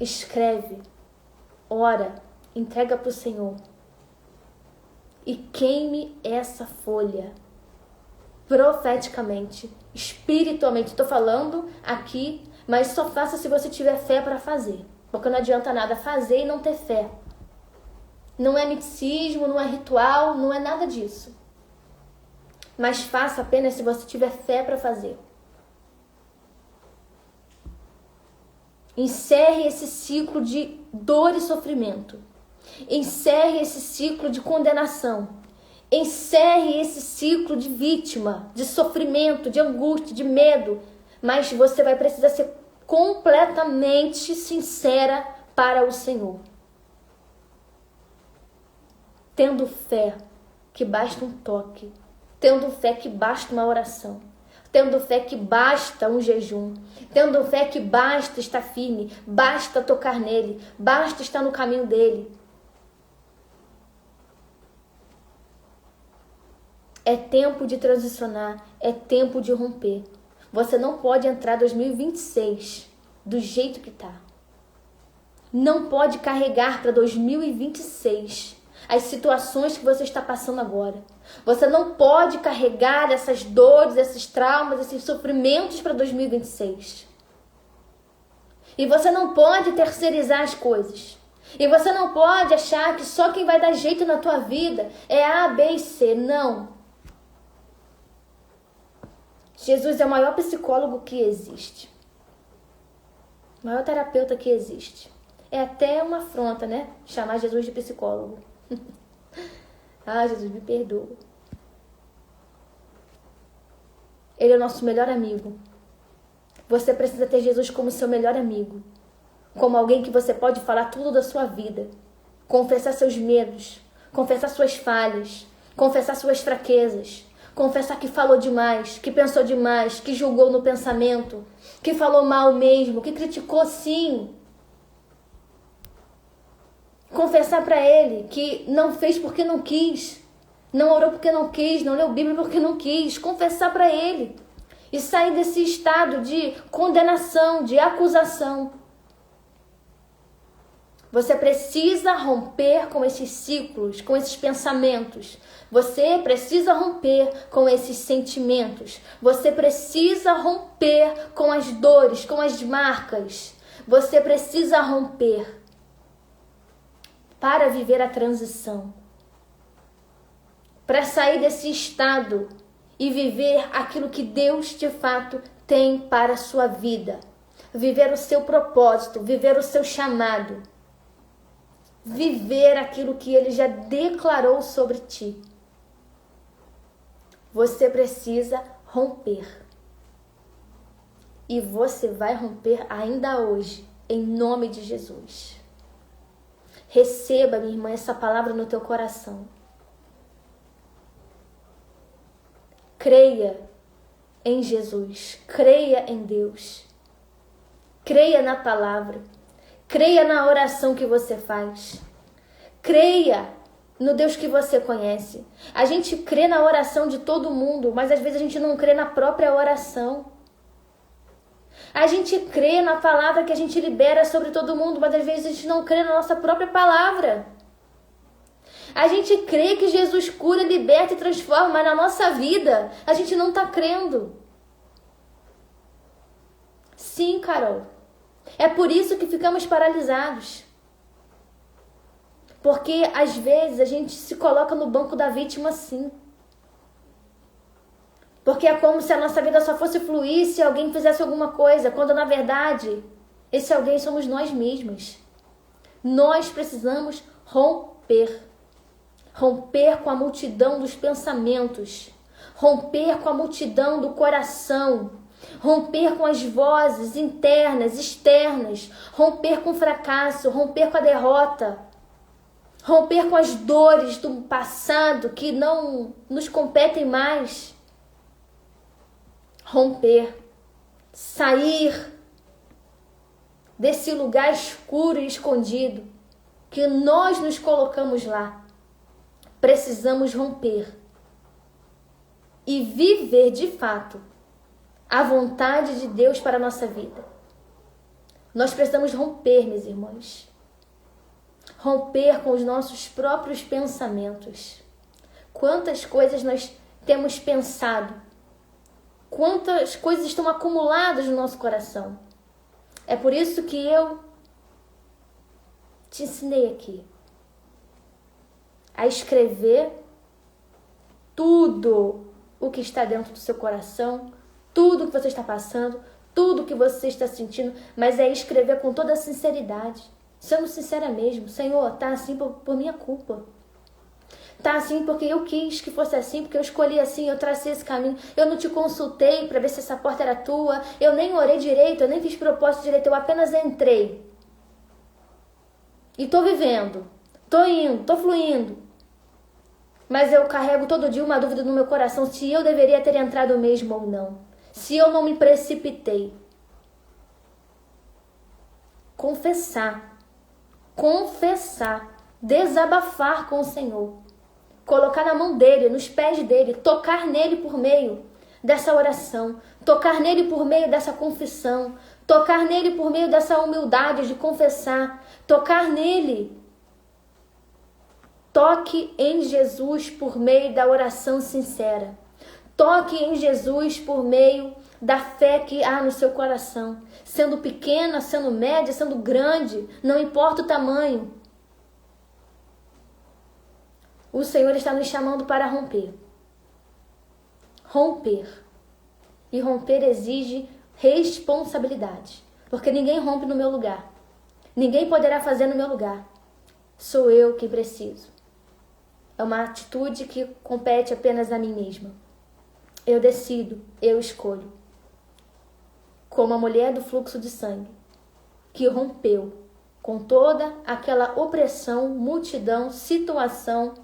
Speaker 1: Escreve, ora, entrega para o Senhor e queime essa folha profeticamente, espiritualmente. Estou falando aqui, mas só faça se você tiver fé para fazer, porque não adianta nada fazer e não ter fé. Não é misticismo, não é ritual, não é nada disso. Mas faça apenas se você tiver fé para fazer. Encerre esse ciclo de dor e sofrimento. Encerre esse ciclo de condenação. Encerre esse ciclo de vítima, de sofrimento, de angústia, de medo. Mas você vai precisar ser completamente sincera para o Senhor. Tendo fé que basta um toque. Tendo fé que basta uma oração. Tendo fé que basta um jejum. Tendo fé que basta estar firme. Basta tocar nele. Basta estar no caminho dele. É tempo de transicionar. É tempo de romper. Você não pode entrar 2026 do jeito que está. Não pode carregar para 2026 as situações que você está passando agora. Você não pode carregar essas dores, esses traumas, esses sofrimentos para 2026. E você não pode terceirizar as coisas. E você não pode achar que só quem vai dar jeito na tua vida é A, B e C. Não. Jesus é o maior psicólogo que existe. O maior terapeuta que existe. É até uma afronta, né? Chamar Jesus de psicólogo. Ah, Jesus, me perdoa. Ele é o nosso melhor amigo. Você precisa ter Jesus como seu melhor amigo. Como alguém que você pode falar tudo da sua vida. Confessar seus medos. Confessar suas falhas. Confessar suas fraquezas. Confessar que falou demais, que pensou demais, que julgou no pensamento, que falou mal mesmo, que criticou sim. Confessar para ele que não fez porque não quis, não orou porque não quis, não leu Bíblia porque não quis. Confessar para ele e sair desse estado de condenação, de acusação. Você precisa romper com esses ciclos, com esses pensamentos. Você precisa romper com esses sentimentos. Você precisa romper com as dores, com as marcas. Você precisa romper para viver a transição. Para sair desse estado e viver aquilo que Deus de fato tem para a sua vida. Viver o seu propósito, viver o seu chamado. Viver aquilo que Ele já declarou sobre ti. Você precisa romper. E você vai romper ainda hoje, em nome de Jesus. Receba, minha irmã, essa palavra no teu coração. Creia em Jesus, creia em Deus, creia na palavra, creia na oração que você faz, creia no Deus que você conhece. A gente crê na oração de todo mundo, mas às vezes a gente não crê na própria oração. A gente crê na palavra que a gente libera sobre todo mundo, mas às vezes a gente não crê na nossa própria palavra. A gente crê que Jesus cura, liberta e transforma, mas na nossa vida a gente não está crendo. Sim, Carol. É por isso que ficamos paralisados. Porque às vezes a gente se coloca no banco da vítima, sim. Porque é como se a nossa vida só fosse fluir se alguém fizesse alguma coisa, quando na verdade esse alguém somos nós mesmos. Nós precisamos romper. Romper com a multidão dos pensamentos. Romper com a multidão do coração. Romper com as vozes internas, externas. Romper com o fracasso, romper com a derrota. Romper com as dores do passado que não nos competem mais. Romper, sair desse lugar escuro e escondido que nós nos colocamos lá. Precisamos romper e viver de fato a vontade de Deus para a nossa vida. Nós precisamos romper, meus irmãos. Romper com os nossos próprios pensamentos. Quantas coisas nós temos pensado? Quantas coisas estão acumuladas no nosso coração? É por isso que eu te ensinei aqui a escrever tudo o que está dentro do seu coração, tudo o que você está passando, tudo o que você está sentindo, mas é escrever com toda a sinceridade, sendo sincera mesmo. Senhor, tá assim por minha culpa. Tá assim porque eu quis que fosse assim, porque eu escolhi assim, eu tracei esse caminho. Eu não te consultei para ver se essa porta era tua. Eu nem orei direito, eu nem fiz propósito direito, eu apenas entrei. E tô vivendo, tô indo, tô fluindo. Mas eu carrego todo dia uma dúvida no meu coração se eu deveria ter entrado mesmo ou não. Se eu não me precipitei. Confessar, desabafar com o Senhor. Colocar na mão dele, nos pés dele, tocar nele por meio dessa oração, tocar nele por meio dessa confissão, tocar nele por meio dessa humildade de confessar, tocar nele. Toque em Jesus por meio da oração sincera. Toque em Jesus por meio da fé que há no seu coração. Sendo pequena, sendo média, sendo grande, não importa o tamanho. O Senhor está nos chamando para romper. Romper. E romper exige responsabilidade. Porque ninguém rompe no meu lugar. Ninguém poderá fazer no meu lugar. Sou eu que preciso. É uma atitude que compete apenas a mim mesma. Eu decido, eu escolho. Como a mulher do fluxo de sangue, que rompeu com toda aquela opressão, multidão, situação,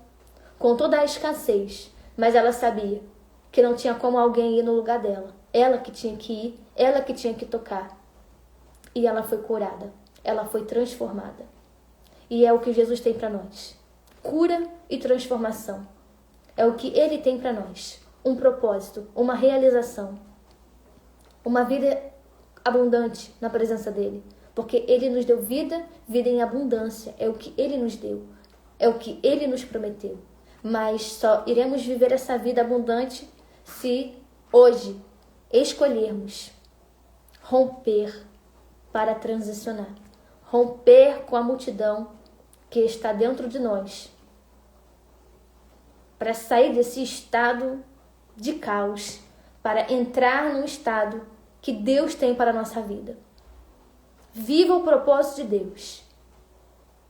Speaker 1: com toda a escassez, mas ela sabia que não tinha como alguém ir no lugar dela. Ela que tinha que ir, ela que tinha que tocar. E ela foi curada, ela foi transformada. E é o que Jesus tem para nós. Cura e transformação. É o que Ele tem para nós. Um propósito, uma realização. Uma vida abundante na presença dEle. Porque Ele nos deu vida, vida em abundância. É o que Ele nos deu. É o que Ele nos prometeu. Mas só iremos viver essa vida abundante se hoje escolhermos romper para transicionar. Romper com a multidão que está dentro de nós. Para sair desse estado de caos. Para entrar num estado que Deus tem para a nossa vida. Viva o propósito de Deus.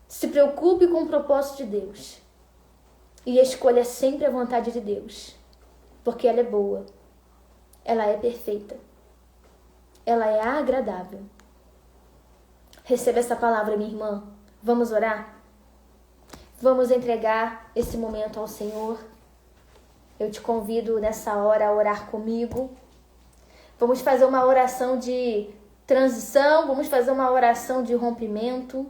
Speaker 1: Se preocupe com o propósito de Deus. E escolha sempre a vontade de Deus. Porque ela é boa. Ela é perfeita. Ela é agradável. Receba essa palavra, minha irmã. Vamos orar? Vamos entregar esse momento ao Senhor. Eu te convido nessa hora a orar comigo. Vamos fazer uma oração de transição, vamos fazer uma oração de rompimento.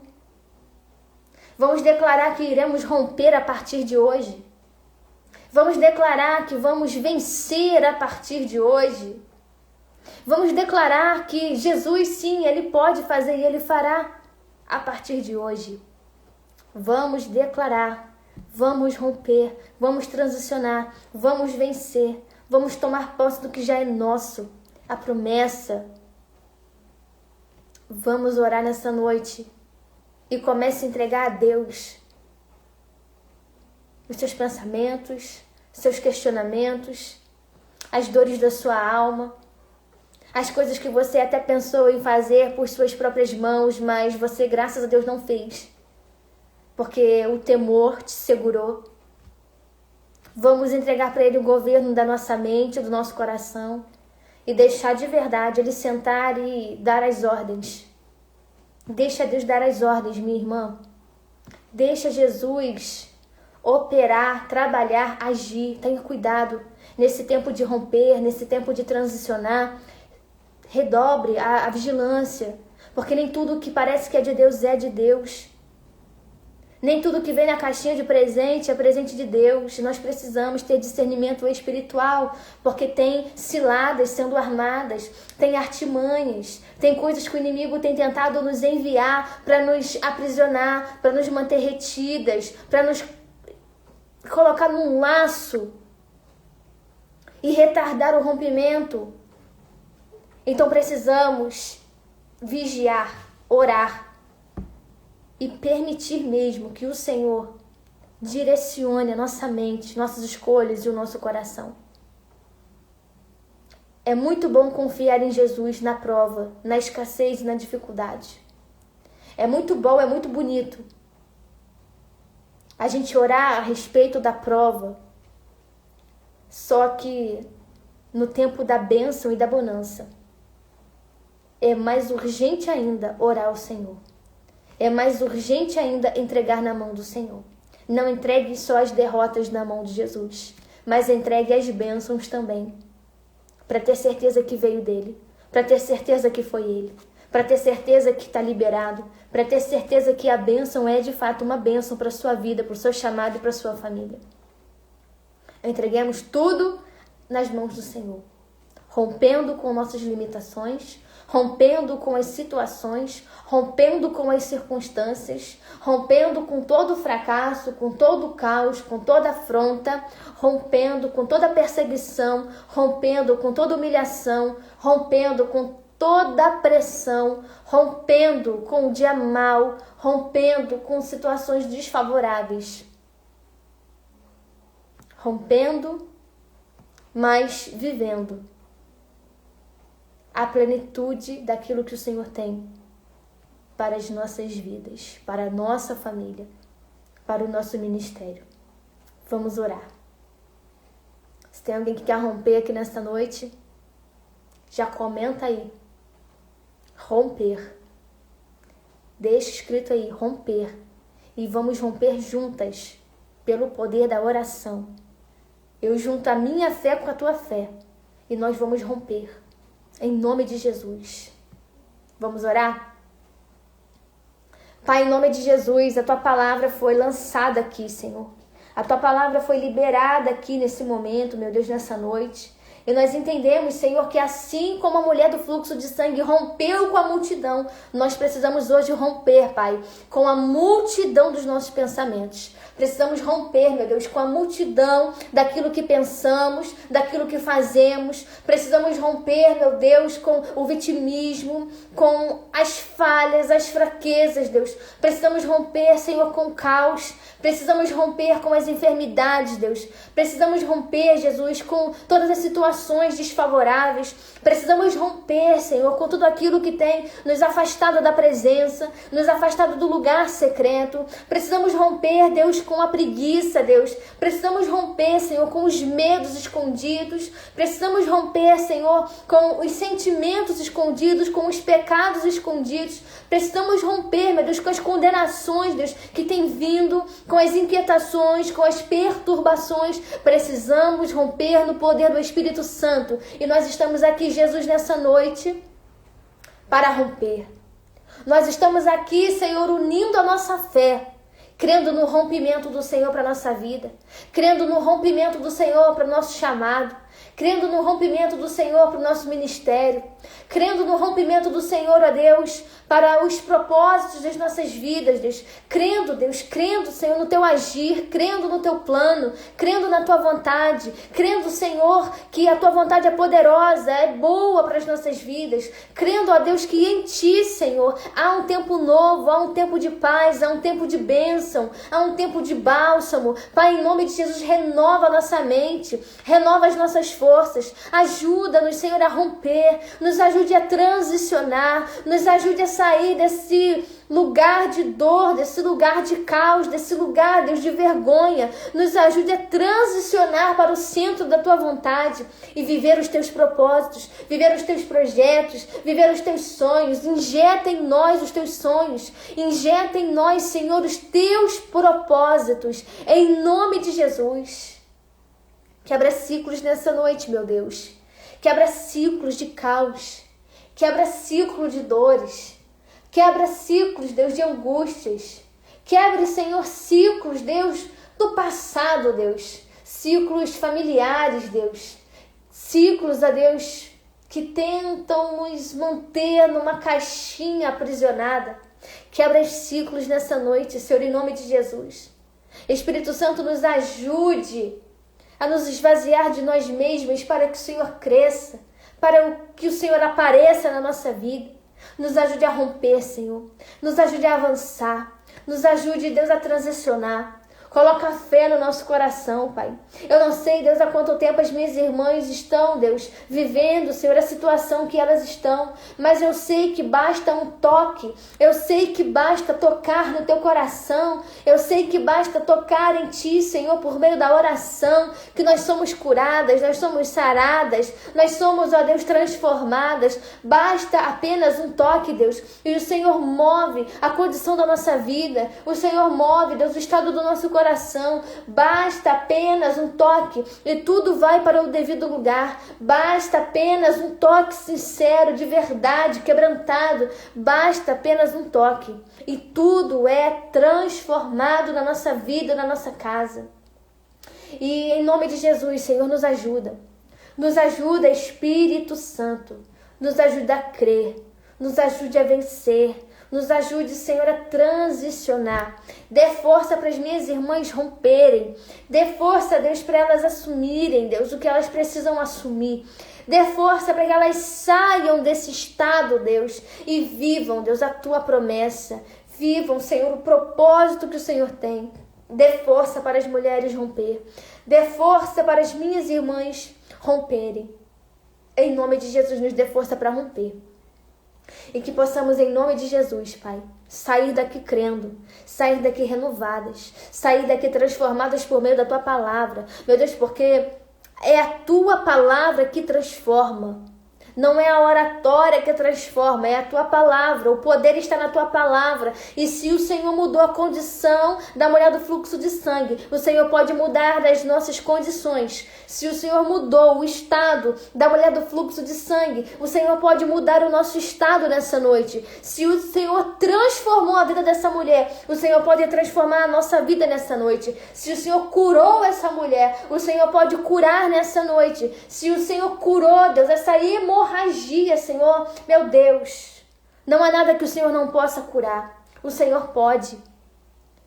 Speaker 1: Vamos declarar que iremos romper a partir de hoje. Vamos declarar que vamos vencer a partir de hoje. Vamos declarar que Jesus, sim, Ele pode fazer e Ele fará a partir de hoje. Vamos declarar, vamos romper, vamos transicionar, vamos vencer, vamos tomar posse do que já é nosso, a promessa. Vamos orar nessa noite e comece a entregar a Deus os seus pensamentos, seus questionamentos, as dores da sua alma, as coisas que você até pensou em fazer por suas próprias mãos, mas você, graças a Deus, não fez, porque o temor te segurou. Vamos entregar para Ele o governo da nossa mente, do nosso coração, e deixar de verdade Ele sentar e dar as ordens. Deixa Deus dar as ordens, minha irmã. Deixa Jesus operar, trabalhar, agir. Tenha cuidado nesse tempo de romper, nesse tempo de transicionar. Redobre a vigilância, porque nem tudo que parece que é de Deus é de Deus. Nem tudo que vem na caixinha de presente é presente de Deus. Nós precisamos ter discernimento espiritual, porque tem ciladas sendo armadas, tem artimanhas, tem coisas que o inimigo tem tentado nos enviar para nos aprisionar, para nos manter retidas, para nos colocar num laço e retardar o rompimento. Então precisamos vigiar, orar e permitir mesmo que o Senhor direcione a nossa mente, nossas escolhas e o nosso coração. É muito bom confiar em Jesus na prova, na escassez e na dificuldade. É muito bom, é muito bonito a gente orar a respeito da prova, só que no tempo da bênção e da bonança é mais urgente ainda orar ao Senhor. É mais urgente ainda entregar na mão do Senhor. Não entregue só as derrotas na mão de Jesus, mas entregue as bênçãos também, para ter certeza que veio dele, para ter certeza que foi ele, para ter certeza que está liberado, para ter certeza que a bênção é de fato uma bênção para a sua vida, para o seu chamado e para a sua família. Entreguemos tudo nas mãos do Senhor, rompendo com nossas limitações, rompendo com as situações, rompendo com as circunstâncias, rompendo com todo o fracasso, com todo o caos, com toda afronta, rompendo com toda a perseguição, rompendo com toda humilhação, rompendo com toda a pressão, rompendo com o dia mau, rompendo com situações desfavoráveis. Rompendo, mas vivendo a plenitude daquilo que o Senhor tem para as nossas vidas, para a nossa família, para o nosso ministério. Vamos orar. Se tem alguém que quer romper aqui nesta noite, já comenta aí. Romper. Deixa escrito aí, romper. E vamos romper juntas, pelo poder da oração. Eu junto a minha fé com a tua fé, e nós vamos romper. Em nome de Jesus. Vamos orar? Pai, em nome de Jesus, a tua palavra foi lançada aqui, Senhor. A tua palavra foi liberada aqui nesse momento, meu Deus, nessa noite. E nós entendemos, Senhor, que assim como a mulher do fluxo de sangue rompeu com a multidão, nós precisamos hoje romper, Pai, com a multidão dos nossos pensamentos. Precisamos romper, meu Deus, com a multidão daquilo que pensamos, daquilo que fazemos. Precisamos romper, meu Deus, com o vitimismo, com as falhas, as fraquezas, Deus. Precisamos romper, Senhor, com o caos. Precisamos romper com as enfermidades, Deus. Precisamos romper, Jesus, com todas as situações situações desfavoráveis. Precisamos romper, Senhor, com tudo aquilo que tem nos afastado da presença, nos afastado do lugar secreto. Precisamos romper, Deus, com a preguiça, Deus. Precisamos romper, Senhor, com os medos escondidos. Precisamos romper, Senhor, com os sentimentos escondidos, com os pecados escondidos. Precisamos romper, meu Deus, com as condenações, Deus, que tem vindo, com as inquietações, com as perturbações. Precisamos romper no poder do Espírito Santo. E nós estamos aqui, Jesus, nessa noite para romper. Nós estamos aqui, Senhor, unindo a nossa fé, crendo no rompimento do Senhor para a nossa vida, crendo no rompimento do Senhor para o nosso chamado, crendo no rompimento do Senhor para o nosso ministério, crendo no rompimento do Senhor, ó Deus, para os propósitos das nossas vidas, Deus. Crendo, Deus, crendo, Senhor, no Teu agir, crendo no Teu plano, crendo na Tua vontade, crendo, Senhor, que a Tua vontade é poderosa, é boa para as nossas vidas, crendo, ó Deus, que em Ti, Senhor, há um tempo novo, há um tempo de paz, há um tempo de bênção, há um tempo de bálsamo. Pai, em nome de Jesus, renova a nossa mente, renova as nossas forças, ajuda-nos, Senhor, a romper, nos ajude a transicionar, nos ajude a sair desse lugar de dor, desse lugar de caos, desse lugar, Deus, de vergonha. Nos ajude a transicionar para o centro da Tua vontade e viver os Teus propósitos, viver os Teus projetos, viver os Teus sonhos. Injeta em nós os Teus sonhos, injeta em nós, Senhor, os Teus propósitos, em nome de Jesus. Quebra ciclos nessa noite, meu Deus. Quebra ciclos de caos. Quebra ciclo de dores. Quebra ciclos, Deus, de angústias. Quebre, Senhor, ciclos, Deus, do passado, Deus. Ciclos familiares, Deus. Ciclos, ó Deus, que tentam nos manter numa caixinha aprisionada. Quebra os ciclos nessa noite, Senhor, em nome de Jesus. Espírito Santo, nos ajude a nos esvaziar de nós mesmos para que o Senhor cresça, para que o Senhor apareça na nossa vida. Nos ajude a romper, Senhor. Nos ajude a avançar. Nos ajude, Deus, a transicionar. Coloca fé no nosso coração, Pai. Eu não sei, Deus, há quanto tempo as minhas irmãs estão, Deus, vivendo, Senhor, a situação que elas estão. Mas eu sei que basta um toque. Eu sei que basta tocar no Teu coração. Eu sei que basta tocar em Ti, Senhor, por meio da oração, que nós somos curadas, nós somos saradas, nós somos, ó Deus, transformadas. Basta apenas um toque, Deus. E o Senhor move a condição da nossa vida. O Senhor move, Deus, o estado do nosso coração. Basta apenas um toque e tudo vai para o devido lugar. Basta apenas um toque sincero, de verdade, quebrantado. Basta apenas um toque e tudo é transformado na nossa vida, na nossa casa. E em nome de Jesus, Senhor, nos ajuda. Nos ajuda, Espírito Santo. Nos ajuda a crer. Nos ajude a vencer. Nos ajude, Senhor, a transicionar. Dê força para as minhas irmãs romperem. Dê força, Deus, para elas assumirem, Deus, o que elas precisam assumir. Dê força para que elas saiam desse estado, Deus, e vivam, Deus, a Tua promessa. Vivam, Senhor, o propósito que o Senhor tem. Dê força para as mulheres romper. Dê força para as minhas irmãs romperem. Em nome de Jesus, nos dê força para romper. E que possamos, em nome de Jesus, Pai, sair daqui crendo, sair daqui renovadas, sair daqui transformadas por meio da Tua palavra. Meu Deus, porque é a Tua palavra que transforma. Não é a oratória que transforma, é a Tua palavra. O poder está na Tua palavra. E se o Senhor mudou a condição da mulher do fluxo de sangue, o Senhor pode mudar das nossas condições. Se o Senhor mudou o estado da mulher do fluxo de sangue, o Senhor pode mudar o nosso estado nessa noite. Se o Senhor transformou a vida dessa mulher, o Senhor pode transformar a nossa vida nessa noite. Se o Senhor curou essa mulher, o Senhor pode curar nessa noite. Se o Senhor curou, Deus, essa hemorragia, Senhor, meu Deus, não há nada que o Senhor não possa curar. O Senhor pode,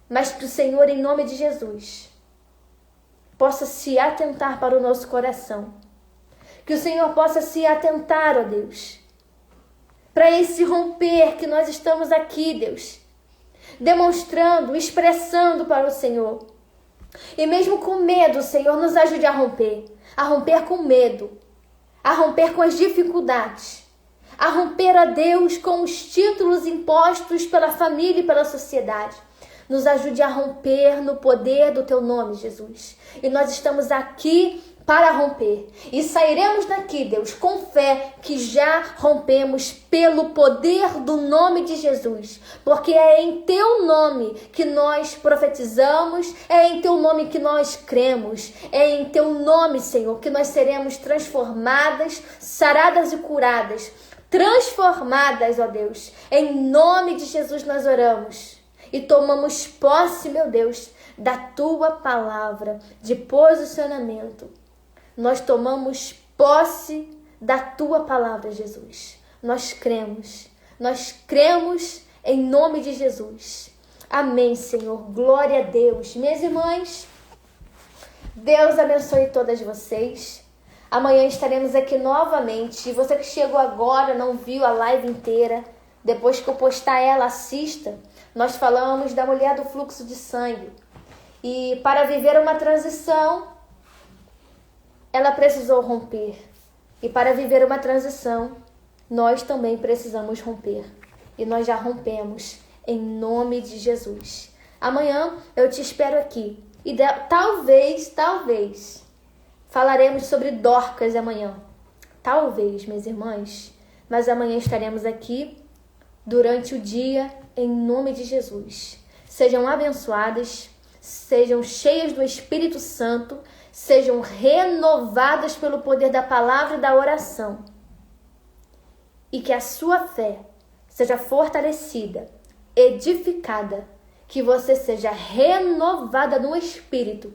Speaker 1: mas que o Senhor, em nome de Jesus, possa se atentar para o nosso coração. Que o Senhor possa se atentar, ó Deus, para esse romper que nós estamos aqui, Deus, demonstrando, expressando para o Senhor. E mesmo com medo, Senhor, nos ajude a romper com medo. a romper com as dificuldades, a romper, ó Deus, com os títulos impostos pela família e pela sociedade. Nos ajude a romper no poder do teu nome, Jesus. E nós estamos aqui para romper. E sairemos daqui, Deus, com fé que já rompemos pelo poder do nome de Jesus. Porque é em teu nome que nós profetizamos, é em teu nome que nós cremos, é em teu nome, Senhor, que nós seremos transformadas, saradas e curadas. Transformadas, ó Deus. Em nome de Jesus nós oramos. E tomamos posse, meu Deus, da tua palavra de posicionamento. Nós tomamos posse da tua palavra, Jesus. Nós cremos em nome de Jesus. Amém, Senhor. Glória a Deus. Minhas irmãs, Deus abençoe todas vocês. Amanhã estaremos aqui novamente. E você que chegou agora, não viu a live inteira, depois que eu postar ela, assista. Nós falamos da mulher do fluxo de sangue. E para viver uma transição, ela precisou romper. E para viver uma transição, nós também precisamos romper. E nós já rompemos em nome de Jesus. Amanhã eu te espero aqui. E talvez, falaremos sobre Dorcas amanhã. Talvez, minhas irmãs. Mas amanhã estaremos aqui durante o dia em nome de Jesus. Sejam abençoadas, sejam cheias do Espírito Santo, sejam renovadas pelo poder da palavra e da oração. E que a sua fé seja fortalecida, edificada, que você seja renovada no Espírito,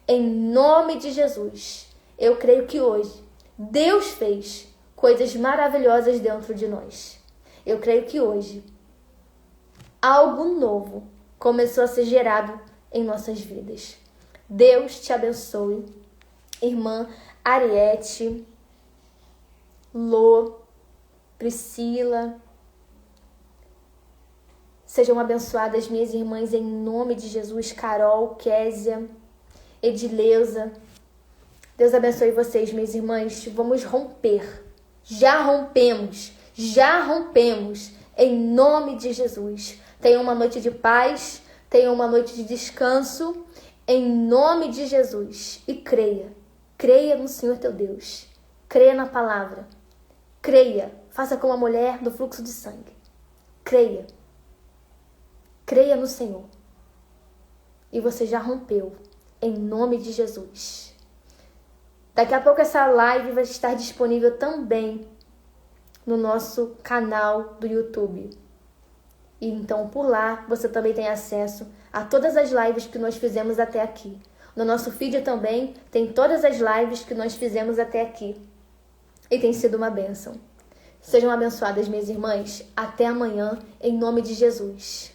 Speaker 1: em nome de Jesus. Eu creio que hoje Deus fez coisas maravilhosas dentro de nós. Eu creio que hoje algo novo começou a ser gerado em nossas vidas. Deus te abençoe. Irmã Ariete, Lô, Priscila. Sejam abençoadas minhas irmãs em nome de Jesus. Carol, Késia, Edileuza. Deus abençoe vocês, minhas irmãs. Vamos romper. Já rompemos em nome de Jesus. Tenha uma noite de paz, tenha uma noite de descanso, em nome de Jesus. E creia no Senhor teu Deus. Creia na palavra. Creia, faça como a mulher do fluxo de sangue. Creia no Senhor. E você já rompeu, em nome de Jesus. Daqui a pouco essa live vai estar disponível também no nosso canal do YouTube. E então por lá você também tem acesso a todas as lives que nós fizemos até aqui. No nosso feed também tem todas as lives que nós fizemos até aqui. E tem sido uma bênção. Sejam abençoadas, minhas irmãs. Até amanhã, em nome de Jesus.